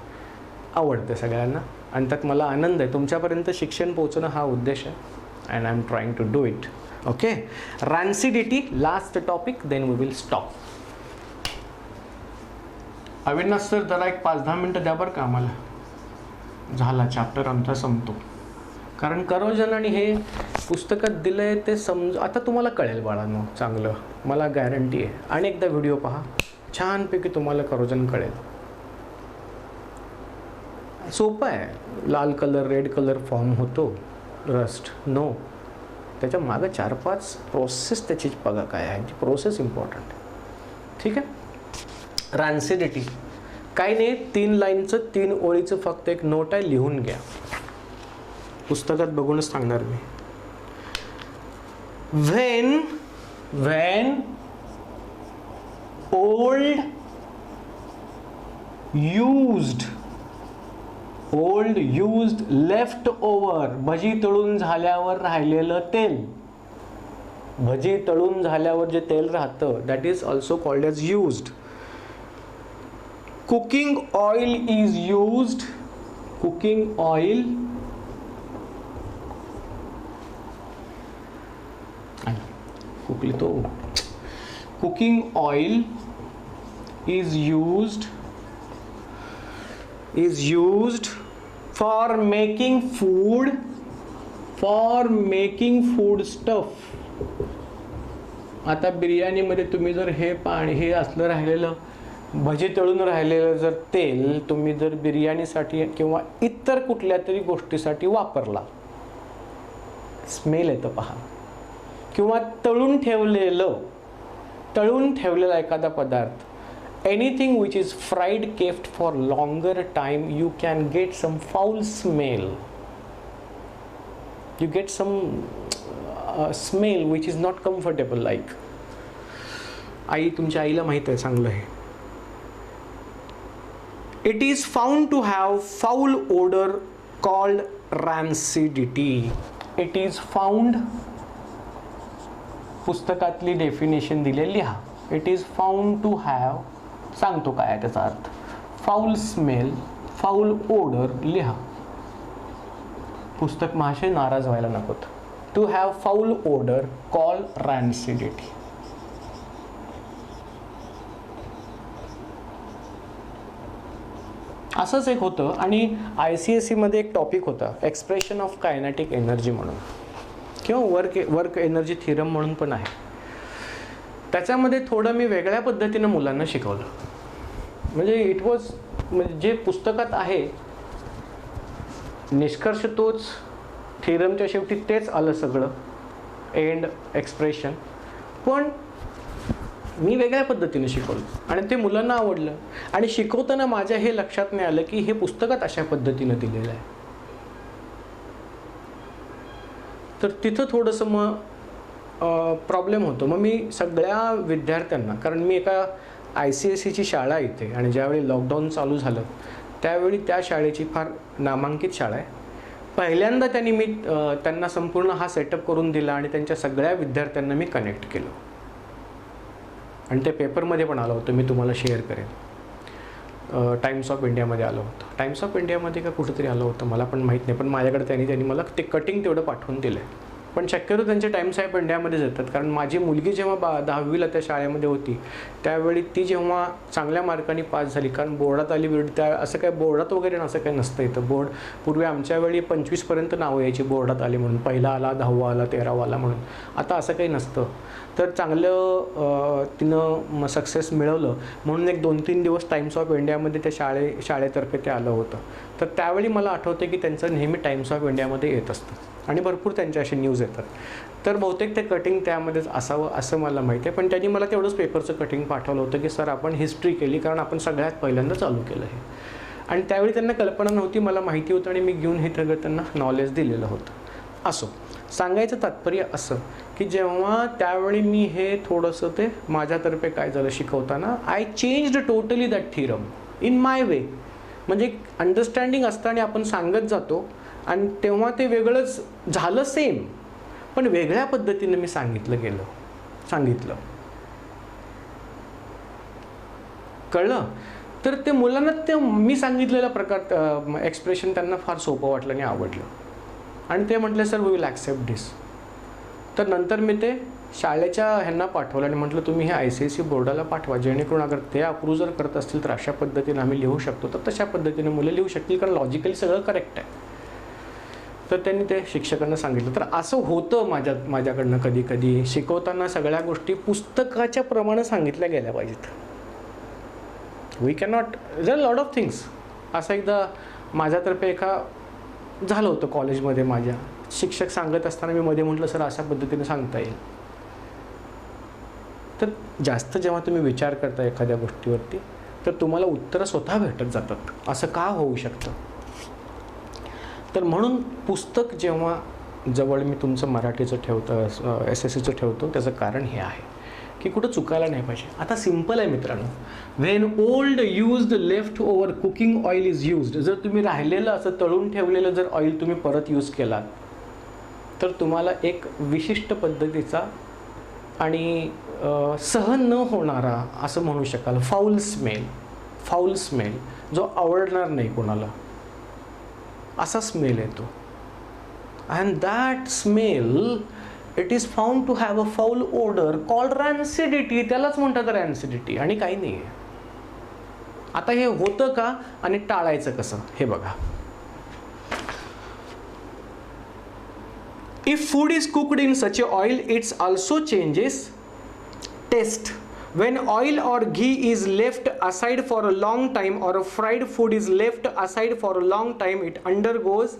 S1: आवडतं सगळ्यांना आणि त्यात मला आनंद आहे. तुमच्यापर्यंत शिक्षण पोहोचणं हा उद्देश आहे. And I am trying to do it. Okay. Rancidity last topic, then we will stop. Avinash sir जरा एक 5-10 मिनटं द्या बरं का आम्हाला. झाला चॅप्टर आमचा संपतो. कारण करोजन आणि हे पुस्तकात दिलं आहे ते आता तुम्हाला कळेल बाळांनो चांगलं, मला गॅरंटी आहे. आणि एकदा व्हिडिओ पहा, छानपैकी तुम्हाला करोजन कळेल. सोपं आहे. लाल कलर, रेड कलर फॉर्म होतो रस्ट. नो, त्याच्या मागं 4-5 प्रोसेस त्याची बघा काय आहे, ती प्रोसेस इम्पॉर्टंट. ठीक आहे. रॅन्सिडिटी काही नाही, 3 लाईनचं 3 ओळीचं फक्त एक नोट आहे, लिहून घ्या. पुस्तकात बघूनच सांगणार मी. when old used left over, भजी तळून झाल्यावर राहिलेलं तेल, भजी तळून झाल्यावर जे तेल राहतं, that is also called as used. cooking oil is used, cooking oil कुकली तो cooking oil is used for making food stuff. आता बिर्याणीमध्ये तुम्ही जर हे पाणी हे असलं राहिलेलं भजी तळून राहिलेलं जर तेल तुम्ही जर बिर्याणीसाठी किंवा इतर कुठल्या तरी गोष्टीसाठी वापरला, स्मेल येतं पहा. किंवा तळून ठेवलेला एखादा पदार्थ, anything which is fried kept for longer time, you can get some foul smell. You get some smell which is not comfortable. like आई, तुमच्या आईला माहित आहे चांगलं आहे. It is found to have foul odor called rancidity. It is found, पुस्तकातली definition दिले लिहा. It is found to have, सांगतो काय आहे त्याचा अर्थ. फाऊल स्मेल, फाऊल ओडर लिहा. पुस्तक महाशय नाराज व्हायला नकोत. To have foul odour call rancidity. असंच एक होतं. आणि ICSE मध्ये एक टॉपिक होता, एक्सप्रेशन ऑफ कायनेटिक एनर्जी म्हणून, किंवा वर्क एनर्जी थिरम म्हणून पण आहे. त्याच्यामध्ये थोडं मी वेगळ्या पद्धतीनं मुलांना शिकवलं. म्हणजे इट वॉज, म्हणजे जे पुस्तकात आहे निष्कर्ष तोच, थिरमच्या शेवटी तेच आलं सगळं, एंड एक्सप्रेशन, पण मी वेगळ्या पद्धतीने शिकवलं आणि ते मुलांना आवडलं. आणि शिकवताना माझ्या हे लक्षात नाही आलं की हे पुस्तकात अशा पद्धतीनं दिलेलं आहे. तर तिथं थोडंसं मग प्रॉब्लेम होतो. मग मी सगळ्या विद्यार्थ्यांना, कारण मी एका ICSEची शाळा इथे, आणि ज्यावेळी लॉकडाऊन चालू झालं त्यावेळी त्या शाळेची फार नामांकित शाळा आहे. पहिल्यांदा त्यांना संपूर्ण हा सेटअप करून दिला आणि त्यांच्या सगळ्या विद्यार्थ्यांना मी कनेक्ट केलं. आणि ते पेपरमध्ये पण आलं होतं, मी तुम्हाला शेअर करेन. टाइम्स ऑफ इंडियामध्ये आलं होतं. टाइम्स ऑफ इंडियामध्ये का कुठंतरी आलं होतं, मला पण माहीत नाही. पण माझ्याकडे त्यांनी मला ते कटिंग तेवढं पाठवून दिलं आहे. पण शक्यतो त्यांचे टाइम्स ऑफ इंडियामध्येच येतात. कारण माझी मुलगी जेव्हा 10वीला त्या शाळेमध्ये होती त्यावेळी ती जेव्हा चांगल्या मार्कांनी पास झाली, कारण बोर्डात आली त्या असं काय बोर्डात वगैरे असं काही नसतं इथं. बोर्ड पूर्वी आमच्या वेळी 25पर्यंत नावं यायची बोर्डात आली म्हणून, पहिला आला, 10वा आला, 13वा आला म्हणून. आता असं काही नसतं. तर चांगलं तिनं सक्सेस मिळवलं म्हणून एक 2-3 दिवस टाइम्स ऑफ इंडियामध्ये त्या शाळेतर्फे ते आलं होतं. तर त्यावेळी मला आठवतं की त्यांचं नेहमी टाइम्स ऑफ इंडियामध्ये येत असतं आणि भरपूर त्यांच्या असे न्यूज येतात. तर बहुतेक ते कटिंग त्यामध्येच असावं असं मला माहिती आहे. पण त्यांनी मला तेवढंच पेपरचं कटिंग पाठवलं होतं की सर आपण हिस्ट्री केली, कारण आपण सगळ्यात पहिल्यांदा चालू केलं हे. आणि त्यावेळी त्यांना कल्पना नव्हती, मला माहिती होतं आणि मी घेऊन हे सगळं त्यांना नॉलेज दिलेलं होतं. असो, सांगायचं तात्पर्य असं की जेव्हा त्यावेळी मी हे थोडंसं ते माझ्यातर्फे काय झालं शिकवताना, I changed totally that theorem in my way. म्हणजे अंडरस्टँडिंग असतं आणि आपण सांगत जातो आणि तेव्हा ते वेगळंच झालं, सेम पण वेगळ्या पद्धतीने मी सांगितलं. कळलं? तर ते मुलांना ते मी सांगितलेला प्रकार एक्सप्रेशन त्यांना फार सोपं वाटलं आणि आवडलं. आणि ते म्हटले सर वी विल ॲक्सेप्ट दिस. तर नंतर मी ते शाळेच्या ह्यांना पाठवलं आणि म्हटलं तुम्ही हे ICSE बोर्डाला पाठवा, जेणेकरून अगर ते अप्रूव्ह जर करत असतील तर अशा पद्धतीने आम्ही लिहू शकतो. तर तशा पद्धतीने मुलं लिहू शकतील, कारण लॉजिकली सगळं करेक्ट आहे. तर त्यांनी ते शिक्षकांना सांगितलं. तर असं होतं माझ्याकडनं कधी कधी शिकवताना सगळ्या गोष्टी पुस्तकाच्या प्रमाणे सांगितल्या गेल्या पाहिजेत. We cannot, there lot of things. असं एकदा माझ्यातर्फे झालं होतं कॉलेजमध्ये माझ्या, शिक्षक सांगत असताना मी मध्ये म्हटलं सर अशा पद्धतीने सांगता येईल. तर जास्त जेव्हा तुम्ही विचार करता एखाद्या गोष्टीवरती तर तुम्हाला उत्तरं स्वतः भेटत जातात. असं का होऊ शकतं? तर म्हणून पुस्तक जेव्हा जवळ मी तुमचं मराठीचं ठेवतं, SSCचं ठेवतो, त्याचं कारण हे आहे की कुठं चुकायला नाही पाहिजे. आता सिम्पल आहे मित्रांनो, when old used left over cooking oil is used, जर तुम्ही राहिलेलं असं तळून ठेवलेलं जर ऑइल तुम्ही परत यूज केलात तर तुम्हाला एक विशिष्ट पद्धतीचा आणि सहन न होणारा असं म्हणू शकाल फाऊल स्मेल जो आवडणार नाही कोणाला, असा स्मेल येतो. And that smell it is found to have a foul odour called rancidity. त्यालाच म्हणतात रॅन्सिडिटी आणि काही नाही आहे. आता हे होतं का आणि टाळायचं कसं हे बघा. If food is cooked in such a oil, it also changes taste. When oil or ghee is left aside for a long time or a fried food is left aside for a long time, it undergoes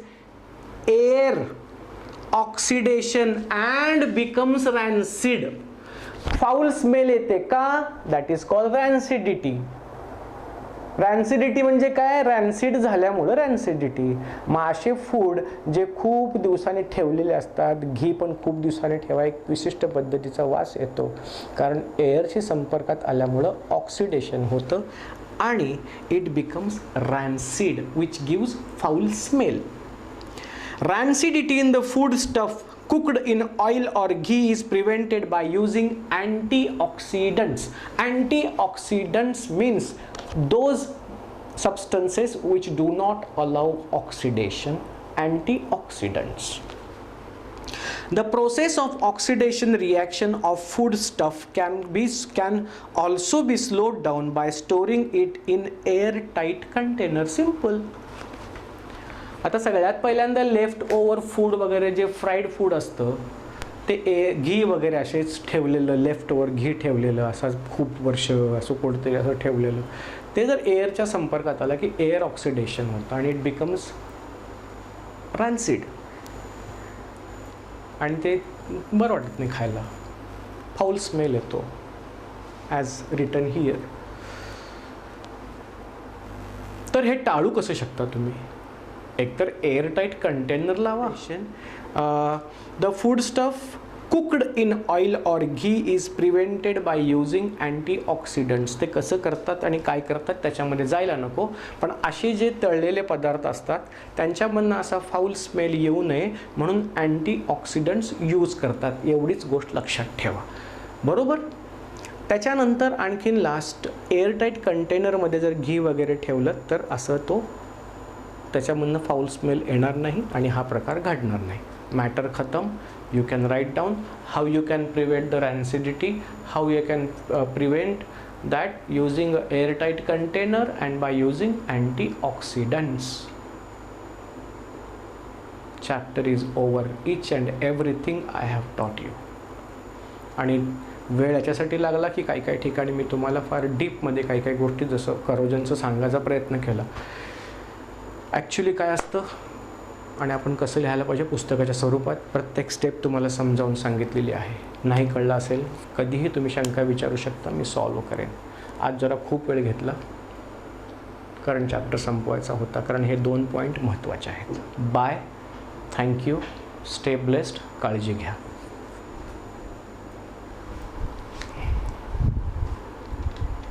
S1: air oxidation and becomes rancid. Foul smell येते का? That is called rancidity. रॅन्सिडिटी म्हणजे काय? रॅन्सिड झाल्यामुळं रॅन्सिडिटी. मासे food जे खूप दिवसांनी ठेवलेले असतात, घी पण खूप दिवसांनी ठेवा, एक विशिष्ट पद्धतीचा वास येतो कारण एअरशी संपर्कात आल्यामुळं ऑक्सिडेशन होतं आणि it becomes rancid which gives foul smell. Rancidity in the food stuff cooked in oil or ghee is prevented by using antioxidants. Antioxidants means those substances which do not allow oxidation. Antioxidants. The process of oxidation reaction of food stuff can also be slowed down by storing it in airtight container. Simple. आता सगळ्यात पहिल्यांदा left over food वगैरे जे fried food असतं ते घी वगैरे असेच ठेवलेलं, लेफ्ट ओव्हर घी ठेवलेलं असं खूप वर्ष असं कोणतरी असं ठेवलेलं, ते जर एअरच्या संपर्कात आलं की एअर ऑक्सिडेशन होतं आणि इट बिकम्स रॅन्सिड आणि ते बरं वाटत नाही खायला, फाऊल स्मेल येतो ॲज रिटन हिअर. तर हे टाळू कसं शकता तुम्ही? एकतर एअरटाईट कंटेनर लावा. The food stuff cooked in oil or ghee is prevented bye using antioxidants. ते कसं करतात आणि काय करतात त्याच्यामध्ये जायला नको, पण असे जे तळलेले पदार्थ असतात त्यांच्यामधनं असा फाऊल स्मेल येऊ नये म्हणून अँटीऑक्सिडंट्स यूज करतात. एवढीच गोष्ट लक्षात ठेवा, बरोबर. त्याच्यानंतर आणखीन लास्ट, एअरटाईट कंटेनरमध्ये जर घी वगैरे ठेवलं तर असं तो त्याच्यामधनं फाऊल स्मेल येणार नाही आणि हा प्रकार घडणार नाही. मॅटर खतम. You can write down how you can prevent the rancidity, how you can prevent that using a airtight container and by using antioxidants. Chapter is over. Each and everything I have taught you. आणि वेळ याच्यासाठी लागला की काही ठिकाणी मी तुम्हाला फार डीपमध्ये काही गोष्टी जसं करोजनचं सांगायचा प्रयत्न केला. ॲक्च्युली काय असतं आणि आपण कसं लिहायला पाहिजे पुस्तकाच्या स्वरूपात प्रत्येक स्टेप तुम्हाला समजावून सांगितलेली आहे. नाही कळलं असेल कधीही तुम्ही शंका विचारू शकता, मी सॉल्व करेन. आज जरा खूप वेळ घेतला कारण चॅप्टर संपवायचा होता, कारण हे 2 पॉईंट महत्त्वाचे आहेत. बाय, थँक्यू, स्टे ब्लेस्ड, काळजी घ्या.